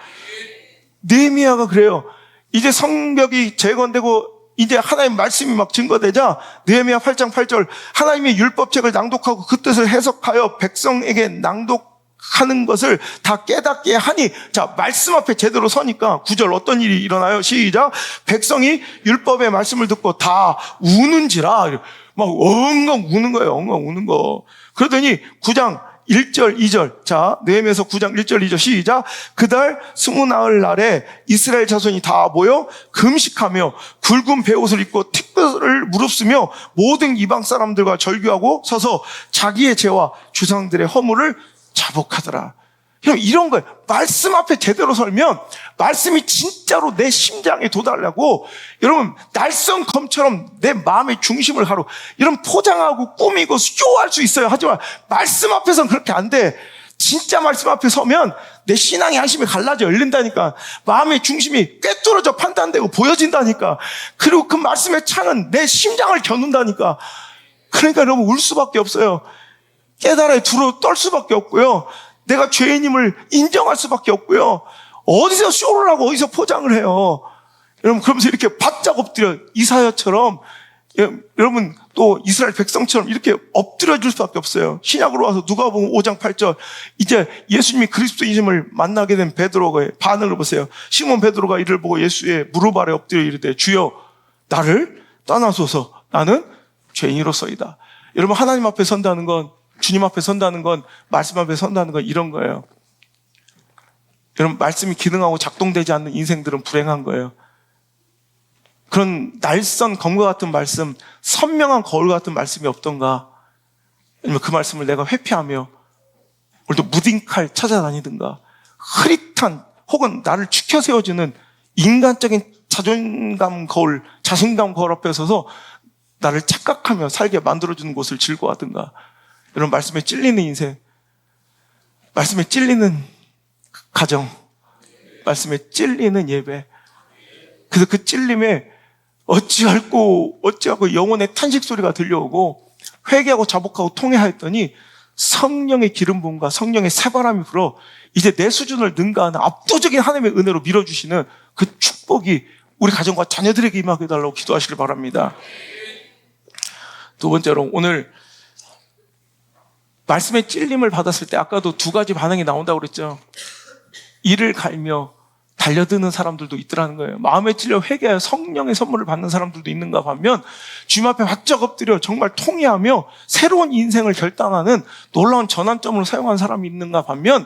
느헤미야가 그래요. 이제 성벽이 재건되고 이제 하나님 말씀이 막 증거되자 느헤미야 8장 8절 하나님의 율법책을 낭독하고 그 뜻을 해석하여 백성에게 낭독하는 것을 다 깨닫게 하니, 자, 말씀 앞에 제대로 서니까 9절 어떤 일이 일어나요? 시작. 백성이 율법의 말씀을 듣고 다 우는지라. 막 엉엉 우는 거예요. 엉엉 우는 거. 그러더니 9장 1절, 2절. 자, 느헤미야서 9장 1절, 2절 시작. 그달 20나흘 날에 이스라엘 자손이 다 모여 금식하며 굵은 베옷을 입고 티끌을 무릅쓰며 모든 이방 사람들과 절규하고 서서 자기의 죄와 주상들의 허물을 자복하더라. 그럼 이런 거예요. 말씀 앞에 제대로 설면 말씀이 진짜로 내 심장에 도달하고, 여러분, 날선 검처럼 내 마음의 중심을 가로, 이런 포장하고 꾸미고 쇼할 수 있어요. 하지만 말씀 앞에서는 그렇게 안 돼. 진짜 말씀 앞에 서면 내 신앙의 한심이 갈라져 열린다니까. 마음의 중심이 꿰뚫어져 판단되고 보여진다니까. 그리고 그 말씀의 창은 내 심장을 겨눈다니까. 그러니까 여러분, 울 수밖에 없어요. 깨달아야 두려워 떨 수밖에 없고요. 내가 죄인임을 인정할 수밖에 없고요. 어디서 쇼를 하고 어디서 포장을 해요. 여러분, 그러면서 이렇게 바짝 엎드려, 이사야처럼, 여러분, 또 이스라엘 백성처럼 이렇게 엎드려 줄 수밖에 없어요. 신약으로 와서 누가복음 5장 8절, 이제 예수님이 그리스도이심을 만나게 된 베드로의 반응을 보세요. 시몬 베드로가 이를 보고 예수의 무릎 아래 엎드려 이르되, 주여, 나를 떠나소서, 나는 죄인으로서이다. 여러분, 하나님 앞에 선다는 건, 주님 앞에 선다는 건, 말씀 앞에 선다는 건 이런 거예요. 여러분, 말씀이 기능하고 작동되지 않는 인생들은 불행한 거예요. 그런 날선 검과 같은 말씀, 선명한 거울 같은 말씀이 없던가? 아니면 그 말씀을 내가 회피하며 오늘도 무딘칼 찾아다니든가 흐릿한 혹은 나를 추켜 세워주는 인간적인 자존감 거울, 자신감 거울 앞에 서서 나를 착각하며 살게 만들어주는 곳을 즐거워하든가, 이런 말씀에 찔리는 인생, 말씀에 찔리는 가정, 말씀에 찔리는 예배, 그래서 그 찔림에 어찌하고 영혼의 탄식 소리가 들려오고 회개하고 자복하고 통회하였더니 성령의 기름 부음과 성령의 새바람이 불어 이제 내 수준을 능가하는 압도적인 하나님의 은혜로 밀어주시는 그 축복이 우리 가정과 자녀들에게 임하게 해달라고 기도하시길 바랍니다. 두 번째로, 오늘 말씀의 찔림을 받았을 때 아까도 두 가지 반응이 나온다고 그랬죠. 이를 갈며 달려드는 사람들도 있더라는 거예요. 마음에 찔려 회개하여 성령의 선물을 받는 사람들도 있는가 반면, 주님 앞에 바짝 엎드려 정말 통회하며 새로운 인생을 결단하는 놀라운 전환점으로 사용한 사람이 있는가 반면,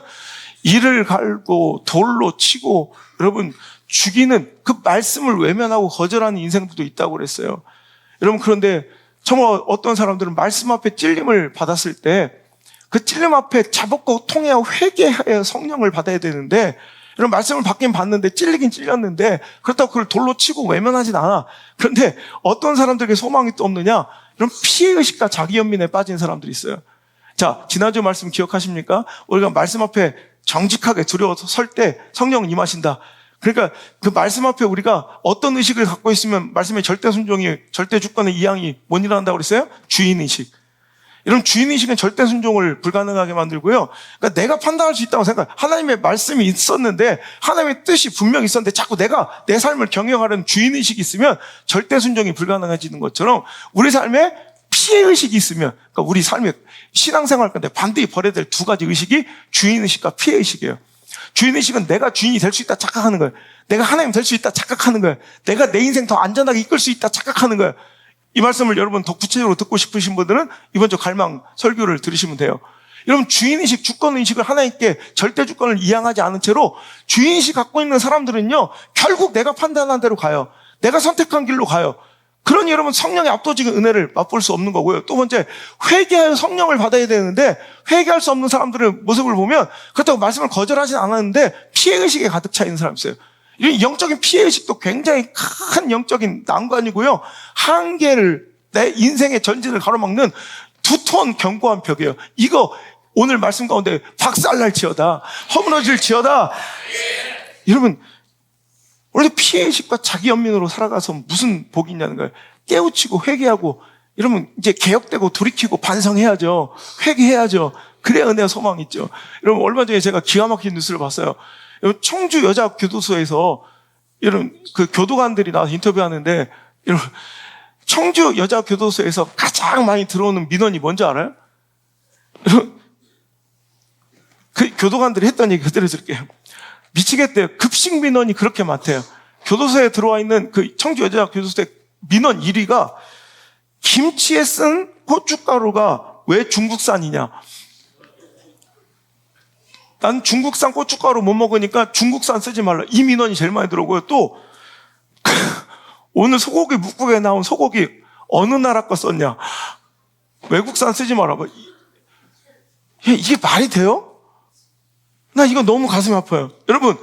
이를 갈고 돌로 치고 여러분 죽이는 그 말씀을 외면하고 거절하는 인생들도 있다고 그랬어요. 여러분, 그런데 정말 어떤 사람들은 말씀 앞에 찔림을 받았을 때 그 찔림 앞에 자복하고 통회하고 회개하여 성령을 받아야 되는데, 이런 말씀을 받긴 받는데 찔리긴 찔렸는데 그렇다고 그걸 돌로 치고 외면하진 않아. 그런데 어떤 사람들에게 소망이 또 없느냐? 이런 피해의식과 자기연민에 빠진 사람들이 있어요. 자, 지난주 말씀 기억하십니까? 우리가 말씀 앞에 정직하게 두려워서 설 때 성령은 임하신다. 그러니까 그 말씀 앞에 우리가 어떤 의식을 갖고 있으면 말씀의 절대 순종이, 절대 주권의 이양이 못 일어난다고 그랬어요? 주인의식. 이런 주인의식은 절대 순종을 불가능하게 만들고요. 그러니까 내가 판단할 수 있다고 생각. 하나님의 말씀이 있었는데, 하나님의 뜻이 분명히 있었는데 자꾸 내가 내 삶을 경영하려는 주인의식이 있으면 절대 순종이 불가능해지는 것처럼, 우리 삶에 피해의식이 있으면, 그러니까 우리 삶에 신앙생활 건데 반드시 버려야 될 두 가지 의식이 주인의식과 피해의식이에요. 주인의식은 내가 주인이 될 수 있다 착각하는 거예요. 내가 하나님 될 수 있다 착각하는 거예요. 내가 내 인생 더 안전하게 이끌 수 있다 착각하는 거예요. 이 말씀을 여러분 더 구체적으로 듣고 싶으신 분들은 이번 주 갈망 설교를 들으시면 돼요. 여러분, 주인의식, 주권의식을 하나님께 절대 주권을 이양하지 않은 채로 주인의식 갖고 있는 사람들은요, 결국 내가 판단한 대로 가요. 내가 선택한 길로 가요. 그러니 여러분, 성령의 압도적인 은혜를 맛볼 수 없는 거고요. 또 번째, 회개하여 성령을 받아야 되는데 회개할 수 없는 사람들의 모습을 보면, 그렇다고 말씀을 거절하진 않았는데 피해의식에 가득 차 있는 사람이 있어요. 이 영적인 피해의식도 굉장히 큰 영적인 난관이고요. 한계를, 내 인생의 전진을 가로막는 두터운 견고한 벽이에요. 이거 오늘 말씀 가운데 박살날지어다, 허물어질지어다. 여러분, 원래 피해의식과 자기연민으로 살아가서 무슨 복이 있냐는 거예요. 깨우치고 회개하고, 여러분 이제 개혁되고 돌이키고 반성해야죠. 회개해야죠. 그래야 은혜와 소망이 있죠. 여러분, 얼마 전에 제가 기가 막힌 뉴스를 봤어요. 청주 여자 교도소에서 이런 그 교도관들이 나와서 인터뷰하는데, 여러분, 청주 여자 교도소에서 가장 많이 들어오는 민원이 뭔지 알아요? 여러분, 그 교도관들이 했던 얘기 그대로 들을게요. 미치겠대요. 급식 민원이 그렇게 많대요. 교도소에 들어와 있는 그 청주 여자 교도소의 민원 1위가 김치에 쓴 고춧가루가 왜 중국산이냐? 난 중국산 고춧가루 못 먹으니까 중국산 쓰지 말라. 이 민원이 제일 많이 들어오고요. 또 오늘 소고기 묵국에 나온 소고기 어느 나라 거 썼냐? 외국산 쓰지 마라. 이게 말이 돼요? 나 이거 너무 가슴이 아파요. 여러분,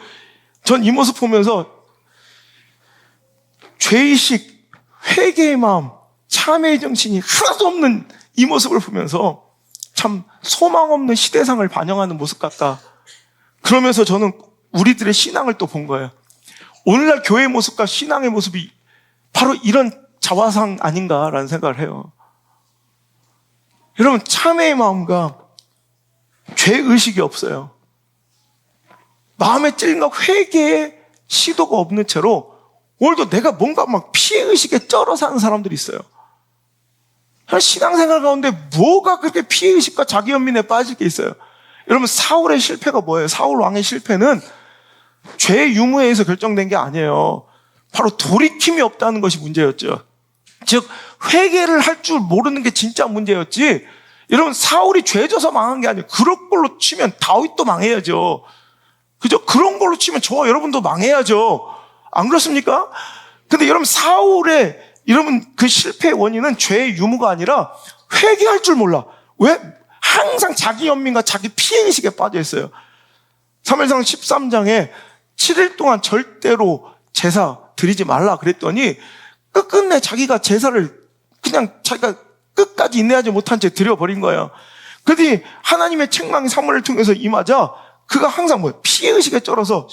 전 이 모습 보면서 죄의식, 회개의 마음, 참회의 정신이 하나도 없는 이 모습을 보면서 참 소망 없는 시대상을 반영하는 모습 같다. 그러면서 저는 우리들의 신앙을 또 본 거예요. 오늘날 교회의 모습과 신앙의 모습이 바로 이런 자화상 아닌가라는 생각을 해요. 여러분, 참회의 마음과 죄의식이 없어요. 마음에 찔린가 회개의 시도가 없는 채로 오늘도 내가 뭔가 막 피해의식에 쩔어 사는 사람들이 있어요. 신앙생활 가운데 뭐가 그렇게 피해의식과 자기연민에 빠질 게 있어요? 여러분, 사울의 실패가 뭐예요? 사울 왕의 실패는 죄의 유무에 의해서 결정된 게 아니에요. 바로 돌이킴이 없다는 것이 문제였죠. 즉, 회개를 할 줄 모르는 게 진짜 문제였지. 여러분, 사울이 죄져서 망한 게 아니에요. 그런 걸로 치면 다윗도 망해야죠. 그죠? 그런 걸로 치면 저와 여러분도 망해야죠. 안 그렇습니까? 근데 여러분, 사울의 여러분 그 실패의 원인은 죄의 유무가 아니라 회개할 줄 몰라. 왜? 항상 자기 연민과 자기 피해의식에 빠져 있어요. 사무엘상 13장에 7일 동안 절대로 제사 드리지 말라 그랬더니 끝끝내 자기가 제사를 그냥 자기가 끝까지 인내하지 못한 채 드려버린 거예요. 그러더니 하나님의 책망이 사무엘을 통해서 임하자 그가 항상 피해의식에 쩔어서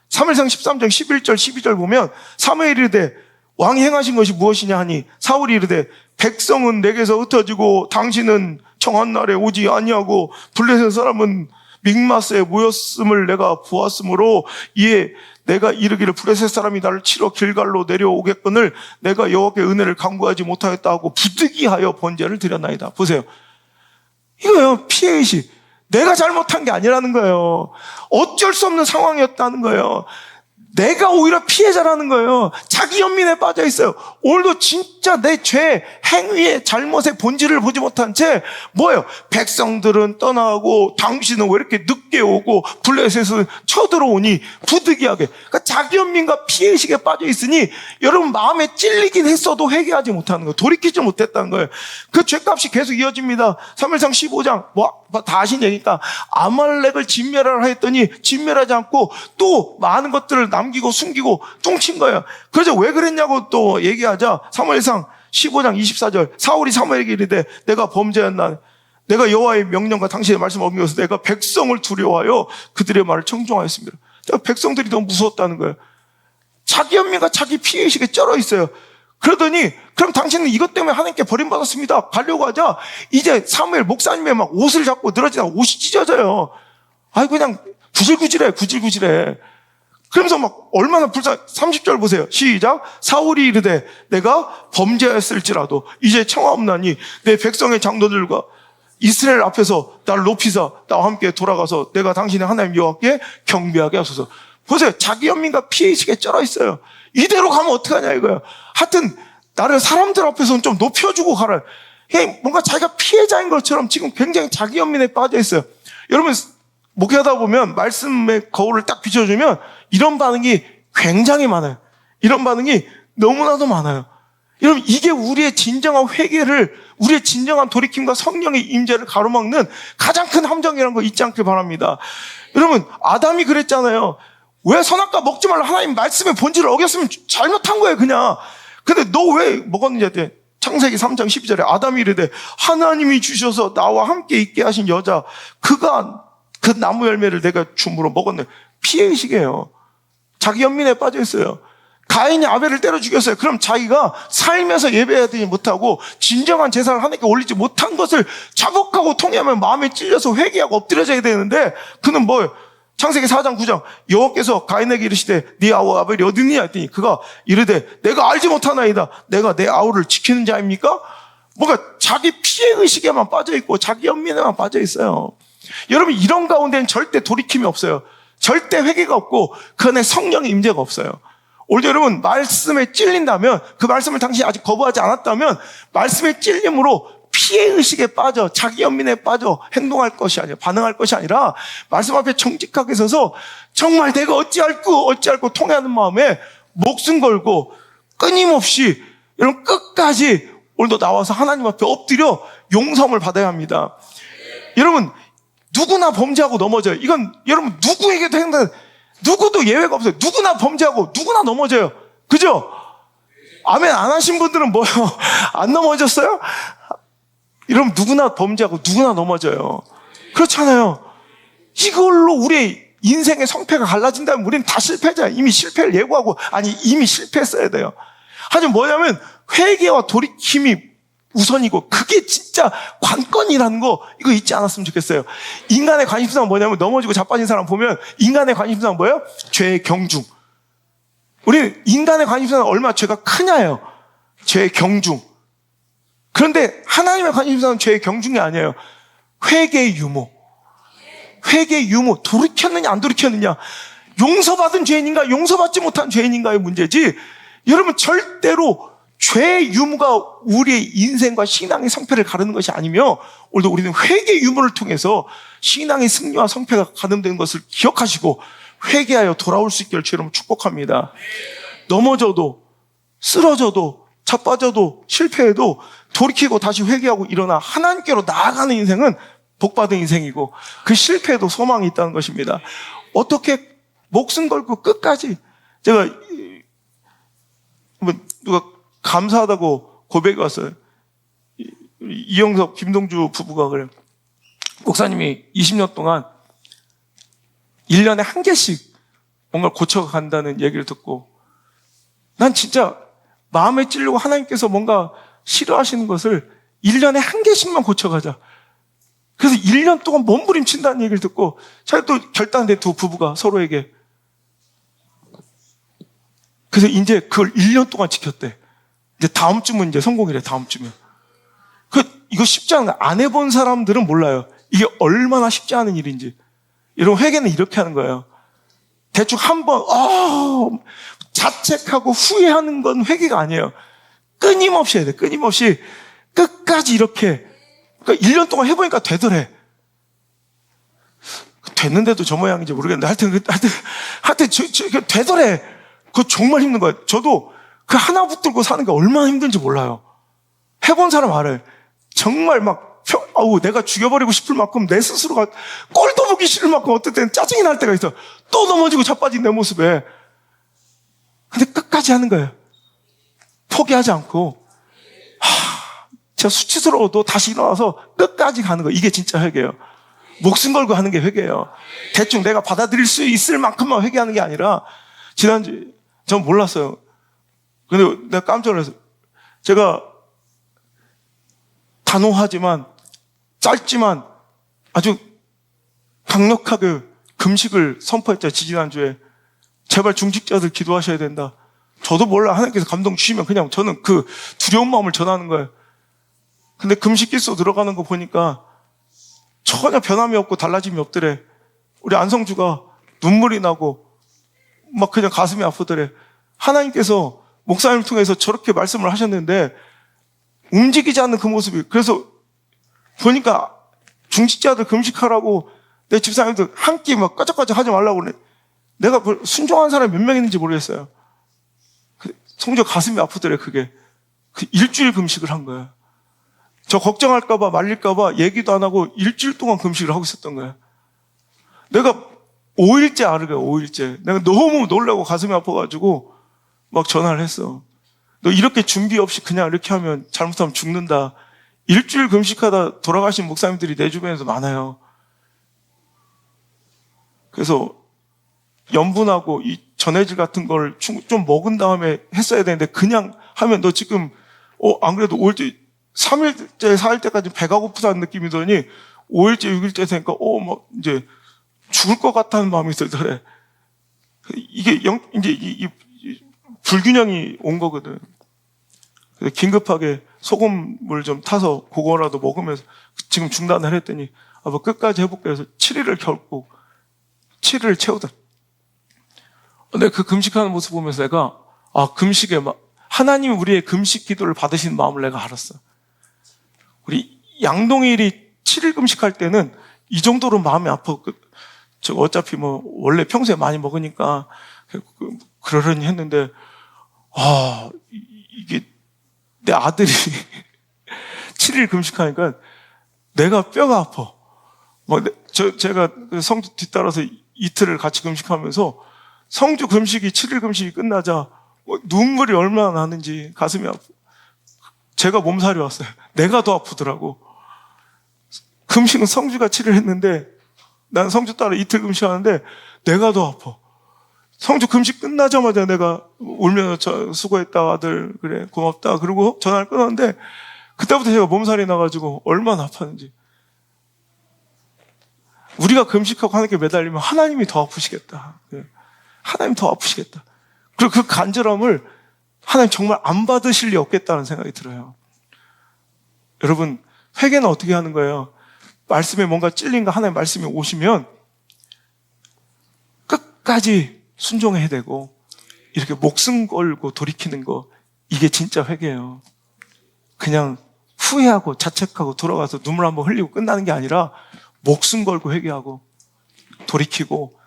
사무엘상 13장 11절 12절 보면 사무엘이 이르되 왕이 행하신 것이 무엇이냐 하니 사울이 이르되 백성은 내게서 흩어지고 당신은 청한 날에 오지 아니하고 블레셋 사람은 믹마스에 모였음을 내가 보았으므로 이에 내가 이르기를 블레셋 사람이 나를 치러 길갈로 내려오겠거늘 내가 여호와께 은혜를 간구하지 못하였다 하고 부득이하여 번제를 드렸나이다. 보세요. 이거요, 피해의식. 내가 잘못한 게 아니라는 거예요. 어쩔 수 없는 상황이었다는 거예요. 내가 오히려 피해자라는 거예요. 자기 연민에 빠져 있어요. 오늘도 진짜 내 죄, 행위의 잘못의 본질을 보지 못한 채 뭐예요? 백성들은 떠나고 당신은 왜 이렇게 늦게 오고 블레셋은 쳐들어오니 부득이하게. 그러니까 자기 연민과 피해의식에 빠져 있으니 여러분 마음에 찔리긴 했어도 회개하지 못하는 거예요. 돌이키지 못했다는 거예요. 그 죄값이 계속 이어집니다. 사무엘상 15장 다 아신 얘기니까 아말렉을 진멸하라 했더니 진멸하지 않고 또 많은 것들을 남기고 숨기고 뚱친 거예요. 그래서 왜 그랬냐고 또 얘기하자 사무엘상 15장 24절 사울이 사무엘에게 이르되 내가 범죄했나 내가 여호와의 명령과 당신의 말씀을 어기면서 내가 백성을 두려워하여 그들의 말을 청종하였습니다. 백성들이 너무 무서웠다는 거예요. 자기 연민과 자기 피해의식에 쩔어 있어요. 그러더니 그럼 당신은 이것 때문에 하나님께 버림받았습니다. 가려고 하자 이제 사무엘 목사님의 막 옷을 잡고 늘어지다 옷이 찢어져요. 아이 그냥 구질구질해. 그러면서 막 얼마나 30절 보세요. 시작. 사울이 이르되 내가 범죄했을지라도 이제 청하옵나니 내 백성의 장로들과 이스라엘 앞에서 나를 높이사 나와 함께 돌아가서 내가 당신의 하나님 여호와께 경배하게 하소서. 보세요. 자기 연민과 피해의식에 쩔어 있어요. 이대로 가면 어떡하냐 이거예요. 하여튼 나를 사람들 앞에서는 좀 높여주고 가라. 뭔가 자기가 피해자인 것처럼 지금 굉장히 자기 연민에 빠져 있어요. 여러분 목회하다 보면 말씀의 거울을 딱 비춰주면 이런 반응이 굉장히 많아요. 이런 반응이 너무나도 많아요. 여러분 이게 우리의 진정한 회개를 우리의 진정한 돌이킴과 성령의 임재를 가로막는 가장 큰 함정이라는 거 잊지 않길 바랍니다. 여러분 아담이 그랬잖아요. 왜 선악과 먹지 말라 하나님 말씀의 본질을 어겼으면 잘못한 거예요 그냥. 근데 너 왜 먹었느냐 했더니 창세기 3장 12절에 아담이 이르되 하나님이 주셔서 나와 함께 있게 하신 여자 그가 그 나무 열매를 내가 줌으로 먹었네. 피해의식이에요. 자기 연민에 빠져 있어요. 가인이 아벨을 때려 죽였어요. 그럼 자기가 살면서 예배하지 못하고 진정한 제사를 하나님께 올리지 못한 것을 자복하고 통회하면 마음에 찔려서 회개하고 엎드려져야 되는데 그는 뭐예요? 창세기 4장 9장 여호와께서 가인에게 이르시되 네 아우 아벨이 어디냐 했더니 그가 이르되 내가 알지 못하나이다. 내가 내 아우를 지키는 자입니까? 뭔가 자기 피해의식에만 빠져있고 자기 연민에만 빠져있어요. 여러분 이런 가운데는 절대 돌이킴이 없어요. 절대 회개가 없고 그 안에 성령의 임재가 없어요. 오늘도 여러분 말씀에 찔린다면 그 말씀을 당신이 아직 거부하지 않았다면 말씀에 찔림으로 피해의식에 빠져 자기 연민에 빠져 행동할 것이 아니라 반응할 것이 아니라 말씀 앞에 정직하게 서서 정말 내가 어찌할꼬 통회하는 마음에 목숨 걸고 끊임없이 여러분 끝까지 오늘도 나와서 하나님 앞에 엎드려 용서함을 받아야 합니다. 여러분 누구나 범죄하고 넘어져요. 이건 여러분 누구에게도 행동 누구도 예외가 없어요. 누구나 범죄하고 누구나 넘어져요. 그죠? 아멘 안 하신 분들은 뭐요? 안 넘어졌어요? 여러분 누구나 범죄하고 누구나 넘어져요. 그렇잖아요. 이걸로 우리의 인생의 성패가 갈라진다면 우리는 다 실패자예요. 이미 실패를 예고하고 이미 실패했어야 돼요. 하지만 뭐냐면 회개와 돌이킴이 우선이고 그게 진짜 관건이라는 거 이거 잊지 않았으면 좋겠어요. 인간의 관심사는 뭐냐면 넘어지고 자빠진 사람 보면 인간의 관심사는 뭐예요? 죄의 경중. 우리 인간의 관심사는 얼마나 죄가 크냐예요. 죄의 경중. 그런데 하나님의 관심사는 죄의 경중이 아니에요. 회개의 유무. 회개의 유무. 돌이켰느냐 안 돌이켰느냐. 용서받은 죄인인가 용서받지 못한 죄인인가의 문제지. 여러분 절대로 죄의 유무가 우리의 인생과 신앙의 성패를 가르는 것이 아니며 오늘도 우리는 회개의 유무를 통해서 신앙의 승리와 성패가 가늠되는 것을 기억하시고 회개하여 돌아올 수 있기를 주님 축복합니다. 넘어져도 쓰러져도 자빠져도 실패해도 돌이키고 다시 회개하고 일어나 하나님께로 나아가는 인생은 복받은 인생이고 그 실패에도 소망이 있다는 것입니다. 어떻게 목숨 걸고 끝까지 제가 누가 감사하다고 고백이 왔어요. 이영석, 김동주 부부가 그래요. 목사님이 20년 동안 1년에 한 개씩 뭔가 고쳐간다는 얘기를 듣고 난 진짜 마음에 찔리고 하나님께서 뭔가 싫어하시는 것을 1년에 한 개씩만 고쳐가자. 그래서 1년 동안 몸부림친다는 얘기를 듣고 제가 또 결단된 두 부부가 서로에게 그래서 이제 그걸 1년 동안 지켰대. 이제 다음 주면 이제 성공이래, 다음 주면. 이거 쉽지 않은 거야. 안 해본 사람들은 몰라요. 이게 얼마나 쉽지 않은 일인지. 여러분, 회개는 이렇게 하는 거예요. 대충 한번, 자책하고 후회하는 건 회개가 아니에요. 끊임없이 해야 돼. 끊임없이 끝까지 이렇게. 그러니까 1년 동안 해보니까 되더래. 됐는데도 저 모양인지 모르겠는데 하여튼 되더래. 그거 정말 힘든 거예요. 저도 그 하나 붙들고 사는 게 얼마나 힘든지 몰라요. 해본 사람 알아요. 정말 내가 죽여버리고 싶을 만큼 내 스스로가 꼴도 보기 싫을 만큼 어떨 때는 짜증이 날 때가 있어. 또 넘어지고 자빠진 내 모습에. 근데 끝까지 하는 거예요. 포기하지 않고. 제가 수치스러워도 다시 일어나서 끝까지 가는 거예요. 이게 진짜 회개예요. 목숨 걸고 하는 게 회개예요. 대충 내가 받아들일 수 있을 만큼만 회개하는 게 아니라 지난주에 전 몰랐어요. 근데 내가 깜짝 놀랐어요. 제가 단호하지만 짧지만 아주 강력하게 금식을 선포했죠. 지지난주에. 제발 중직자들 기도하셔야 된다. 저도 몰라. 하나님께서 감동 주시면 그냥 저는 그 두려운 마음을 전하는 거예요. 근데 금식 기소 들어가는 거 보니까 전혀 변함이 없고 달라짐이 없더래. 우리 안성주가 눈물이 나고 막 그냥 가슴이 아프더래. 하나님께서 목사님을 통해서 저렇게 말씀을 하셨는데 움직이지 않는 그 모습이. 그래서 보니까 중직자들 금식하라고 내 집사님들 한 끼 막 까짝까짝 하지 말라고 그래. 내가 순종한 사람이 몇 명 있는지 모르겠어요. 성주가 가슴이 아프더래. 그게 일주일 금식을 한 거예요. 저 걱정할까봐 말릴까봐 얘기도 안 하고 일주일 동안 금식을 하고 있었던 거예요. 내가 5일째 알게 5일째. 내가 너무 놀라고 가슴이 아파가지고 막 전화를 했어. 너 이렇게 준비 없이 그냥 이렇게 하면 잘못하면 죽는다. 일주일 금식하다 돌아가신 목사님들이 내 주변에서 많아요. 그래서 염분하고 이 전해질 같은 걸 좀 먹은 다음에 했어야 되는데 그냥 하면 너 지금 안 그래도 5일째 3일째 4일째까지 배가 고프다는 느낌이더니 5일째 6일째 되니까 막 이제 죽을 것 같다는 마음이 들더래. 이게 이제 이 불균형이 온 거거든. 그래서 긴급하게 소금물 좀 타서 그거라도 먹으면서 지금 중단을 했더니 아빠 끝까지 해볼게 해서 7일을 결국 7일을 채우다. 근데 그 금식하는 모습 보면서 내가 금식에 하나님이 우리의 금식 기도를 받으시는 마음을 내가 알았어. 우리 양동일이 7일 금식할 때는 이 정도로 마음이 아파. 저 어차피 원래 평소에 많이 먹으니까 그러려니 했는데 이게 내 아들이 7일 금식하니까 내가 뼈가 아파. 제가 성주 뒤따라서 이틀을 같이 금식하면서 성주 금식이 7일 금식이 끝나자 눈물이 얼마나 나는지 가슴이 아파. 제가 몸살이 왔어요. 내가 더 아프더라고. 금식은 성주가 7일 했는데 난 성주 따라 이틀 금식하는데 내가 더 아파. 성주 금식 끝나자마자 내가 울면서 수고했다 아들 그래 고맙다 그러고 전화를 끊었는데 그때부터 제가 몸살이 나가지고 얼마나 아팠는지. 우리가 금식하고 하나님께 매달리면 하나님이 더 아프시겠다. 하나님 더 아프시겠다. 그리고 그 간절함을 하나님 정말 안 받으실 리 없겠다는 생각이 들어요. 여러분, 회개는 어떻게 하는 거예요? 말씀에 뭔가 찔린가 하나님 말씀이 오시면 끝까지 순종해야 되고 이렇게 목숨 걸고 돌이키는 거 이게 진짜 회개예요. 그냥 후회하고 자책하고 돌아가서 눈물 한번 흘리고 끝나는 게 아니라 목숨 걸고 회개하고 돌이키고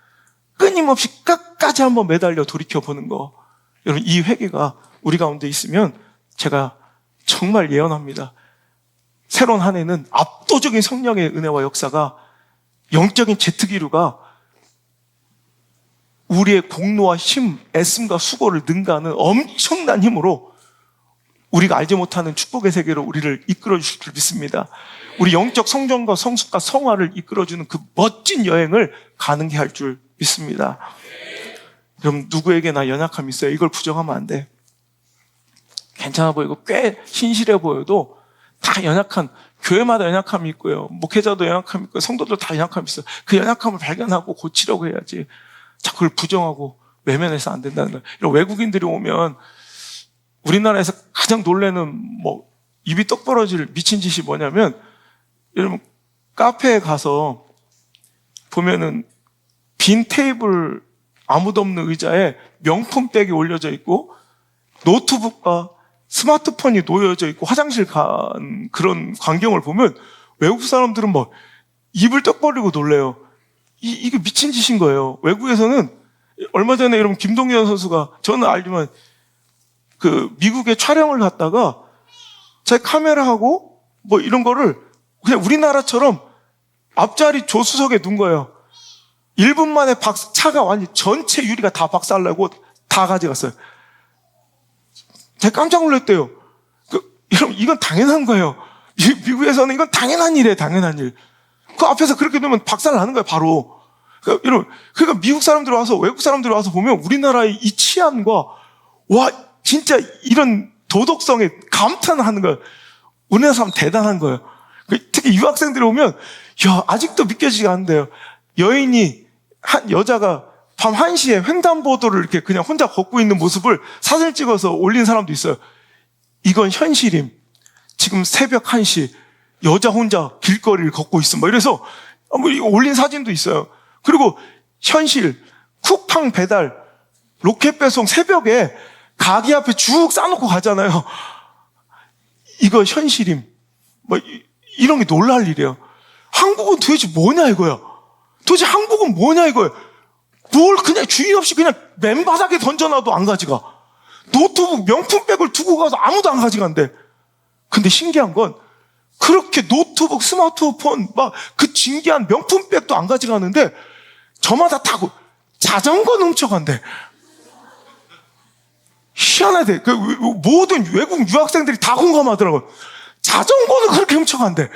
끊임없이 끝까지 한번 매달려 돌이켜보는 거. 여러분 이 회개가 우리 가운데 있으면 제가 정말 예언합니다. 새로운 한 해는 압도적인 성령의 은혜와 역사가, 영적인 제트기류가 우리의 공로와 힘, 애씀과 수고를 능가하는 엄청난 힘으로 우리가 알지 못하는 축복의 세계로 우리를 이끌어 주실 줄 믿습니다. 우리 영적 성전과 성숙과 성화를 이끌어주는 그 멋진 여행을 가능케 할 줄 믿습니다. 그럼 누구에게나 연약함이 있어요. 이걸 부정하면 안 돼. 괜찮아 보이고 꽤 신실해 보여도 다 연약한, 교회마다 연약함이 있고요. 목회자도 연약함이 있고요. 성도들 다 연약함이 있어요. 그 연약함을 발견하고 고치려고 해야지. 자꾸 그걸 부정하고 외면해서 안 된다는 거예요. 이런 외국인들이 오면 우리나라에서 가장 놀라는 입이 떡 벌어질 미친 짓이 뭐냐면, 여러분 카페에 가서 보면은 빈 테이블, 아무도 없는 의자에 명품백이 올려져 있고 노트북과 스마트폰이 놓여져 있고 화장실 간 그런 광경을 보면 외국 사람들은 입을 떡 벌리고 놀래요. 이게 미친 짓인 거예요. 외국에서는 얼마 전에 여러분 김동현 선수가, 저는 알지만 그 미국에 촬영을 갔다가 제 카메라하고 이런 거를 그냥 우리나라처럼 앞자리 조수석에 둔 거예요. 1분 만에 차가 완전 전체 유리가 다 박살나고 다 가져갔어요. 제가 깜짝 놀랐대요. 여러분, 이건 당연한 거예요. 미국에서는 이건 당연한 일이에요, 당연한 일. 그 앞에서 그렇게 놓으면 박살 나는 거예요, 바로. 여러분, 그러니까 미국 사람들 와서, 외국 사람들 와서 보면 우리나라의 이 치안과, 와, 진짜 이런 도덕성에 감탄하는 거예요. 우리나라 사람 대단한 거예요. 특히 유학생들이 오면, 아직도 믿겨지지 않는데요. 한 여자가 밤 1시에 횡단보도를 이렇게 그냥 혼자 걷고 있는 모습을 사진 찍어서 올린 사람도 있어요. 이건 현실임. 지금 새벽 1시 여자 혼자 길거리를 걷고 있어. 이래서 이거 올린 사진도 있어요. 그리고 현실, 쿠팡 배달, 로켓 배송 새벽에 가게 앞에 쭉 싸놓고 가잖아요. 이거 현실임. 이런 게 놀랄 일이에요. 한국은 도대체 뭐냐 이거야. 도대체 한국은 뭐냐 이거야. 뭘 그냥 주의 없이 그냥 맨바닥에 던져놔도 안 가져가. 노트북 명품백을 두고 가서 아무도 안 가져간대. 근데 신기한 건 그렇게 노트북, 스마트폰 그 진귀한 명품백도 안 가져가는데 저마다 타고 자전거는 훔쳐간대. 희한하대. 모든 외국 유학생들이 다 공감하더라고요. 자전거는 그렇게 훔쳐간대.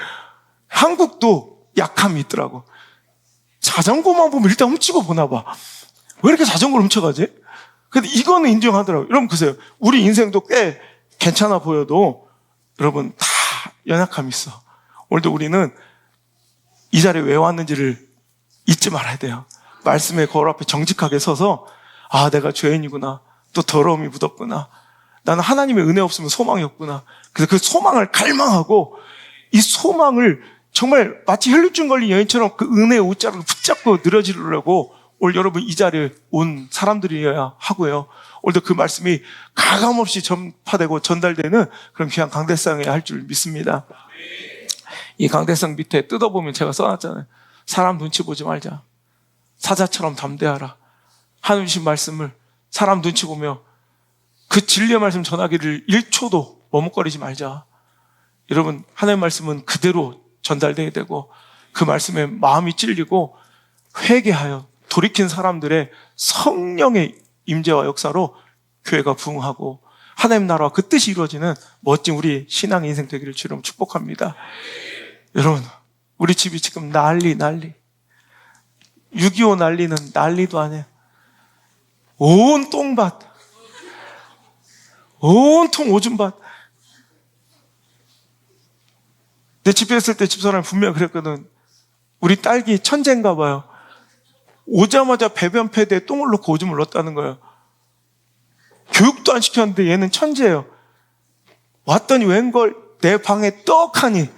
한국도 약함이 있더라고. 자전거만 보면 일단 훔치고 보나 봐. 왜 이렇게 자전거를 훔쳐가지? 근데 이거는 인정하더라고요. 여러분 보세요. 우리 인생도 꽤 괜찮아 보여도 여러분 다 연약함이 있어. 오늘도 우리는 이 자리에 왜 왔는지를 잊지 말아야 돼요. 말씀의 거울 앞에 정직하게 서서 내가 죄인이구나. 또 더러움이 묻었구나. 나는 하나님의 은혜 없으면 소망이 없구나. 그래서 그 소망을 갈망하고 이 소망을 정말 마치 혈루증 걸린 여인처럼 그 은혜의 옷자락을 붙잡고 늘어지려고 오늘 여러분 이 자리에 온 사람들이어야 하고요. 오늘도 그 말씀이 가감없이 전파되고 전달되는 그런 귀한 강대상에 할 줄 믿습니다. 이 강대상 밑에 뜯어보면 제가 써놨잖아요. 사람 눈치 보지 말자. 사자처럼 담대하라. 하나님 주신 말씀을 사람 눈치 보며 그 진리의 말씀 전하기를 1초도 머뭇거리지 말자. 여러분, 하나님의 말씀은 그대로 전달돼야 되고 그 말씀에 마음이 찔리고 회개하여 돌이킨 사람들의 성령의 임재와 역사로 교회가 부흥하고 하나님 나라와 그 뜻이 이루어지는 멋진 우리 신앙의 인생 되기를 주로 축복합니다. 여러분, 우리 집이 지금 난리 6.25 난리는 난리도 아니에요. 온 똥밭, 온통 오줌밭. 내 집에 있을 때 집사람이 분명히 그랬거든. 우리 딸기 천재인가 봐요. 오자마자 배변 패드에 똥을 넣고 오줌을 넣었다는 거예요. 교육도 안 시켰는데 얘는 천재예요. 왔더니 웬걸 내 방에 떡하니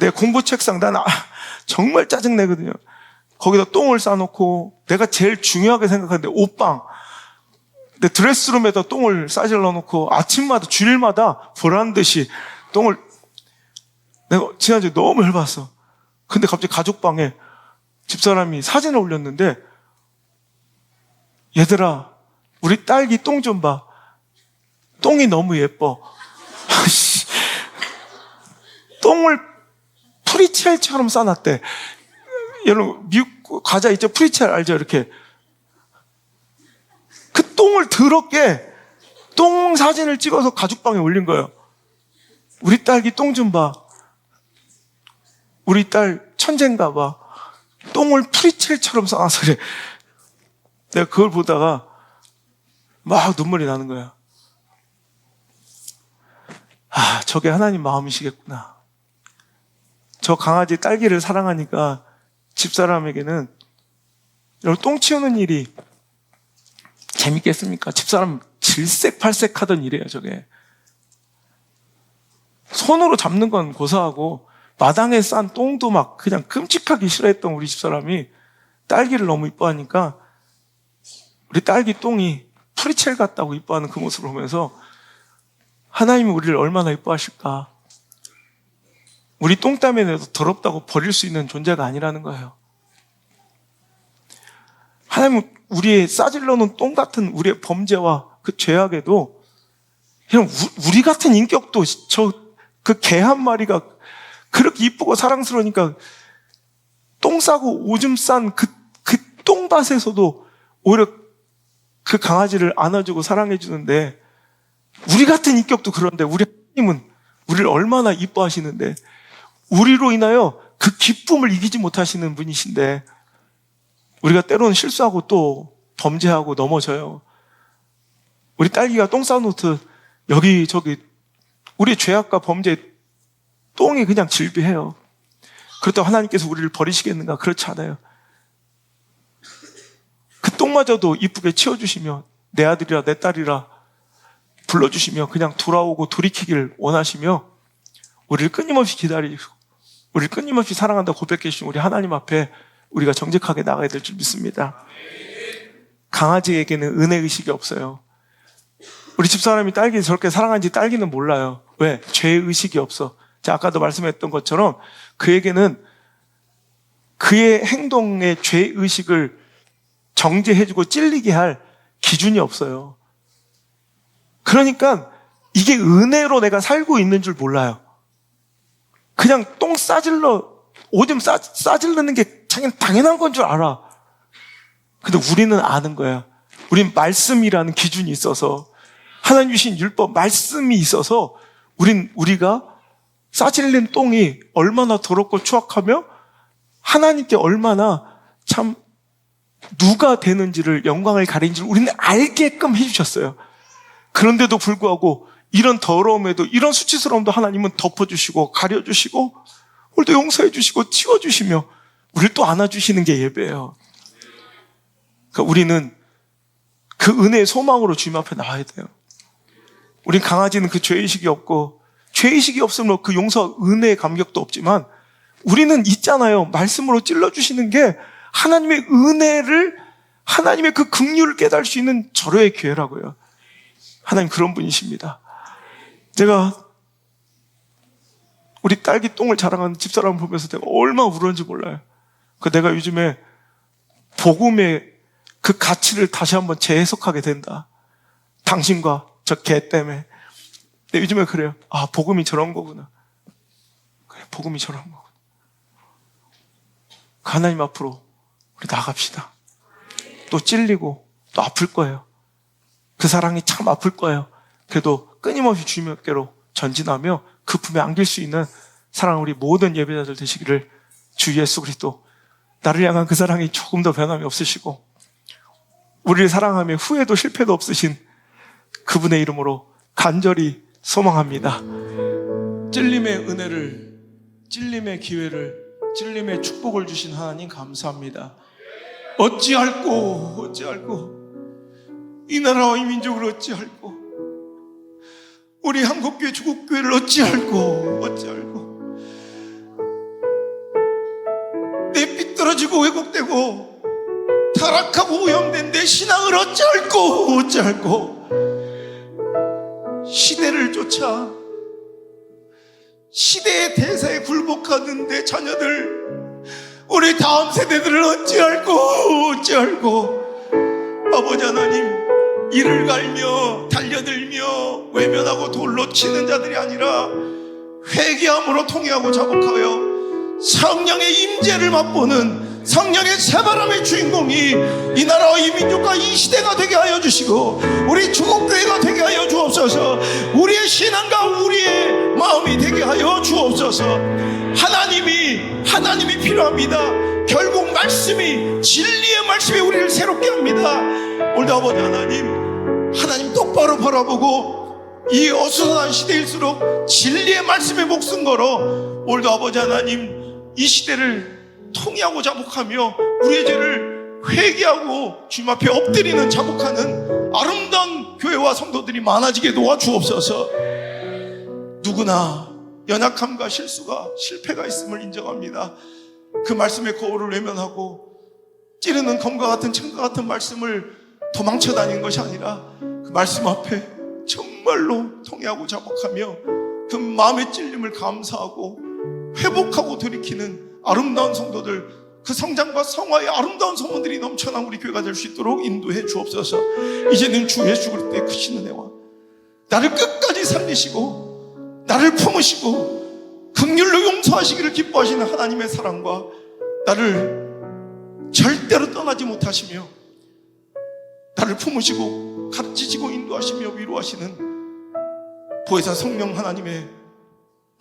내 공부 책상, 난 정말 짜증내거든요. 거기다 똥을 싸놓고 내가 제일 중요하게 생각하는데 옷방, 내 드레스룸에다 똥을 싸질러 놓고 아침마다 주일마다 보란듯이 똥을. 내가 지난주에 너무 열받았어. 근데 갑자기 가족방에 집사람이 사진을 올렸는데, 얘들아 우리 딸기 똥 좀 봐. 똥이 너무 예뻐. 똥을 프리첼처럼 싸놨대. 여러분, 미국 과자 있죠? 프리첼 알죠? 이렇게. 그 똥을 더럽게 똥 사진을 찍어서 가죽방에 올린 거예요. 우리 딸기 똥 좀 봐. 우리 딸 천재인가 봐. 똥을 프리첼처럼 싸놔서 그래. 내가 그걸 보다가 막 눈물이 나는 거야. 아, 저게 하나님 마음이시겠구나. 저 강아지 딸기를 사랑하니까 집사람에게는 여러분, 똥 치우는 일이 재밌겠습니까? 집사람 질색팔색 하던 일이에요, 저게. 손으로 잡는 건 고사하고 마당에 싼 똥도 막 그냥 끔찍하기 싫어했던 우리 집사람이 딸기를 너무 이뻐하니까 우리 딸기 똥이 프리첼 같다고 이뻐하는 그 모습을 보면서 하나님이 우리를 얼마나 이뻐하실까. 우리 똥땀에 내도 더럽다고 버릴 수 있는 존재가 아니라는 거예요. 하나님은 우리의 싸질러 놓은 똥 같은 우리의 범죄와 그 죄악에도 그냥 우리 같은 인격도 그 개 한 마리가 그렇게 이쁘고 사랑스러우니까 똥 싸고 오줌 싼 그 똥밭에서도 오히려 그 강아지를 안아주고 사랑해주는데 우리 같은 인격도 그런데 우리 하나님은 우리를 얼마나 이뻐하시는데 우리로 인하여 그 기쁨을 이기지 못하시는 분이신데 우리가 때로는 실수하고 또 범죄하고 넘어져요. 우리 딸기가 똥 싸놓듯 여기저기 우리의 죄악과 범죄에 똥이 그냥 질비해요. 그렇다고 하나님께서 우리를 버리시겠는가? 그렇지 않아요. 그 똥마저도 이쁘게 치워주시며 내 아들이라 내 딸이라 불러주시며 그냥 돌아오고 돌이키길 원하시며 우리를 끊임없이 기다리고 우리를 끊임없이 사랑한다 고백해 주신 우리 하나님 앞에 우리가 정직하게 나가야 될 줄 믿습니다. 강아지에게는 은혜의식이 없어요. 우리 집사람이 딸기 저렇게 사랑하는지 딸기는 몰라요. 왜? 죄의식이 없어. 제가 아까도 말씀했던 것처럼 그에게는 그의 행동의 죄의식을 정죄해주고 찔리게 할 기준이 없어요. 그러니까 이게 은혜로 내가 살고 있는 줄 몰라요. 그냥 똥 싸질러 오줌 싸질르는 게 당연한 건 줄 알아. 근데 우리는 아는 거야. 우린 말씀이라는 기준이 있어서 하나님 주신 율법 말씀이 있어서 우리가 싸질린 똥이 얼마나 더럽고 추악하며 하나님께 얼마나 참 누가 되는지를 영광을 가리는지를 우리는 알게끔 해주셨어요. 그런데도 불구하고 이런 더러움에도 이런 수치스러움도 하나님은 덮어주시고 가려주시고 오늘도 용서해주시고 치워주시며 우리를 또 안아주시는 게 예배예요. 그러니까 우리는 그 은혜의 소망으로 주님 앞에 나와야 돼요. 우린 강아지는 그 죄의식이 없고 죄의식이 없으면 그 용서 은혜의 감격도 없지만 우리는 있잖아요. 말씀으로 찔러주시는 게 하나님의 은혜를 하나님의 그 긍휼을 깨달을 수 있는 절호의 기회라고요. 하나님 그런 분이십니다. 제가 우리 딸기 똥을 자랑하는 집사람을 보면서 내가 얼마나 울었는지 몰라요. 내가 요즘에 복음의 그 가치를 다시 한번 재해석하게 된다. 당신과 저 개 때문에. 근데 요즘에 그래요. 아, 복음이 저런 거구나. 그래, 복음이 저런 거구나. 하나님 앞으로 우리 나갑시다. 또 찔리고 또 아플 거예요. 그 사랑이 참 아플 거예요. 그래도 끊임없이 주님께로 전진하며 그 품에 안길 수 있는 사랑하는 우리 모든 예배자들 되시기를 주 예수 그리스도 나를 향한 그 사랑이 조금 더 변함이 없으시고 우리를 사랑하며 후회도 실패도 없으신 그분의 이름으로 간절히 소망합니다. 찔림의 은혜를, 찔림의 기회를, 찔림의 축복을 주신 하나님 감사합니다. 어찌할꼬 이 나라와 이 민족을 어찌할꼬 우리 한국교회 주국교회를 어찌할꼬 내 삐뚤어지고 왜곡되고 타락하고 오염된 내 신앙을 어찌할꼬 시대를 쫓아 시대의 대세에 굴복하는 내 자녀들 우리 다음 세대들을 어찌할꼬 아버지 하나님 이를 갈며 달려들며 외면하고 돌로 치는 자들이 아니라 회개함으로 통회하고 자복하여 성령의 임재를 맛보는 성령의 새바람의 주인공이 이 나라와 이 민족과 이 시대가 되게 하여 주시고, 우리 중국교회가 되게 하여 주옵소서. 우리의 신앙과 우리의 마음이 되게 하여 주옵소서. 하나님이 필요합니다. 결국 말씀이, 진리의 말씀이 우리를 새롭게 합니다. 오늘도 아버지 하나님 똑바로 바라보고, 이 어수선한 시대일수록 진리의 말씀에 목숨 걸어 오늘도 아버지 하나님 이 시대를 통회하고 자복하며 우리의 죄를 회개하고 주님 앞에 엎드리는 자복하는 아름다운 교회와 성도들이 많아지게 도와주옵소서. 누구나 연약함과 실수가, 실패가 있음을 인정합니다. 그 말씀의 거울을 외면하고 찌르는 검과 같은 창과 같은 말씀을 도망쳐 다니는 것이 아니라 그 말씀 앞에 정말로 통회하고 자복하며 그 마음의 찔림을 감사하고 회복하고 돌이키는 아름다운 성도들, 그 성장과 성화의 아름다운 소문들이 넘쳐난 우리 교회가 될 수 있도록 인도해 주옵소서. 이제는 주 예수 그리스도의 크신 은혜와 나를 끝까지 살리시고 나를 품으시고 긍휼로 용서하시기를 기뻐하시는 하나님의 사랑과 나를 절대로 떠나지 못하시며 나를 품으시고 가르치시고 인도하시며 위로하시는 보혜사 성령 하나님의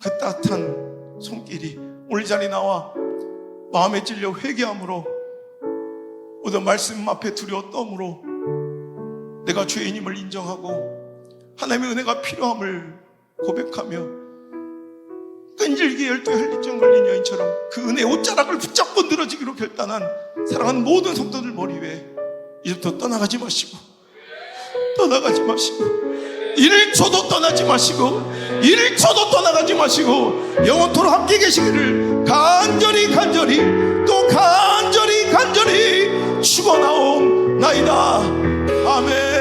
그 따뜻한 손길이 오늘 자리에 나와 마음에 찔려 회개함으로, 모든 말씀 앞에 두려워 떠므로 내가 죄인임을 인정하고 하나님의 은혜가 필요함을 고백하며 끈질기게 열두에 헬리증 걸린 여인처럼 그 은혜의 옷자락을 붙잡고 늘어지기로 결단한 사랑하는 모든 성도들 머리 위에 이제부터 떠나가지 마시고 1초도 떠나지 마시고 1초도 떠나가지 마시고 영원토록 함께 계시기를 간절히 또 간절히 축원하옵나이다. 아멘.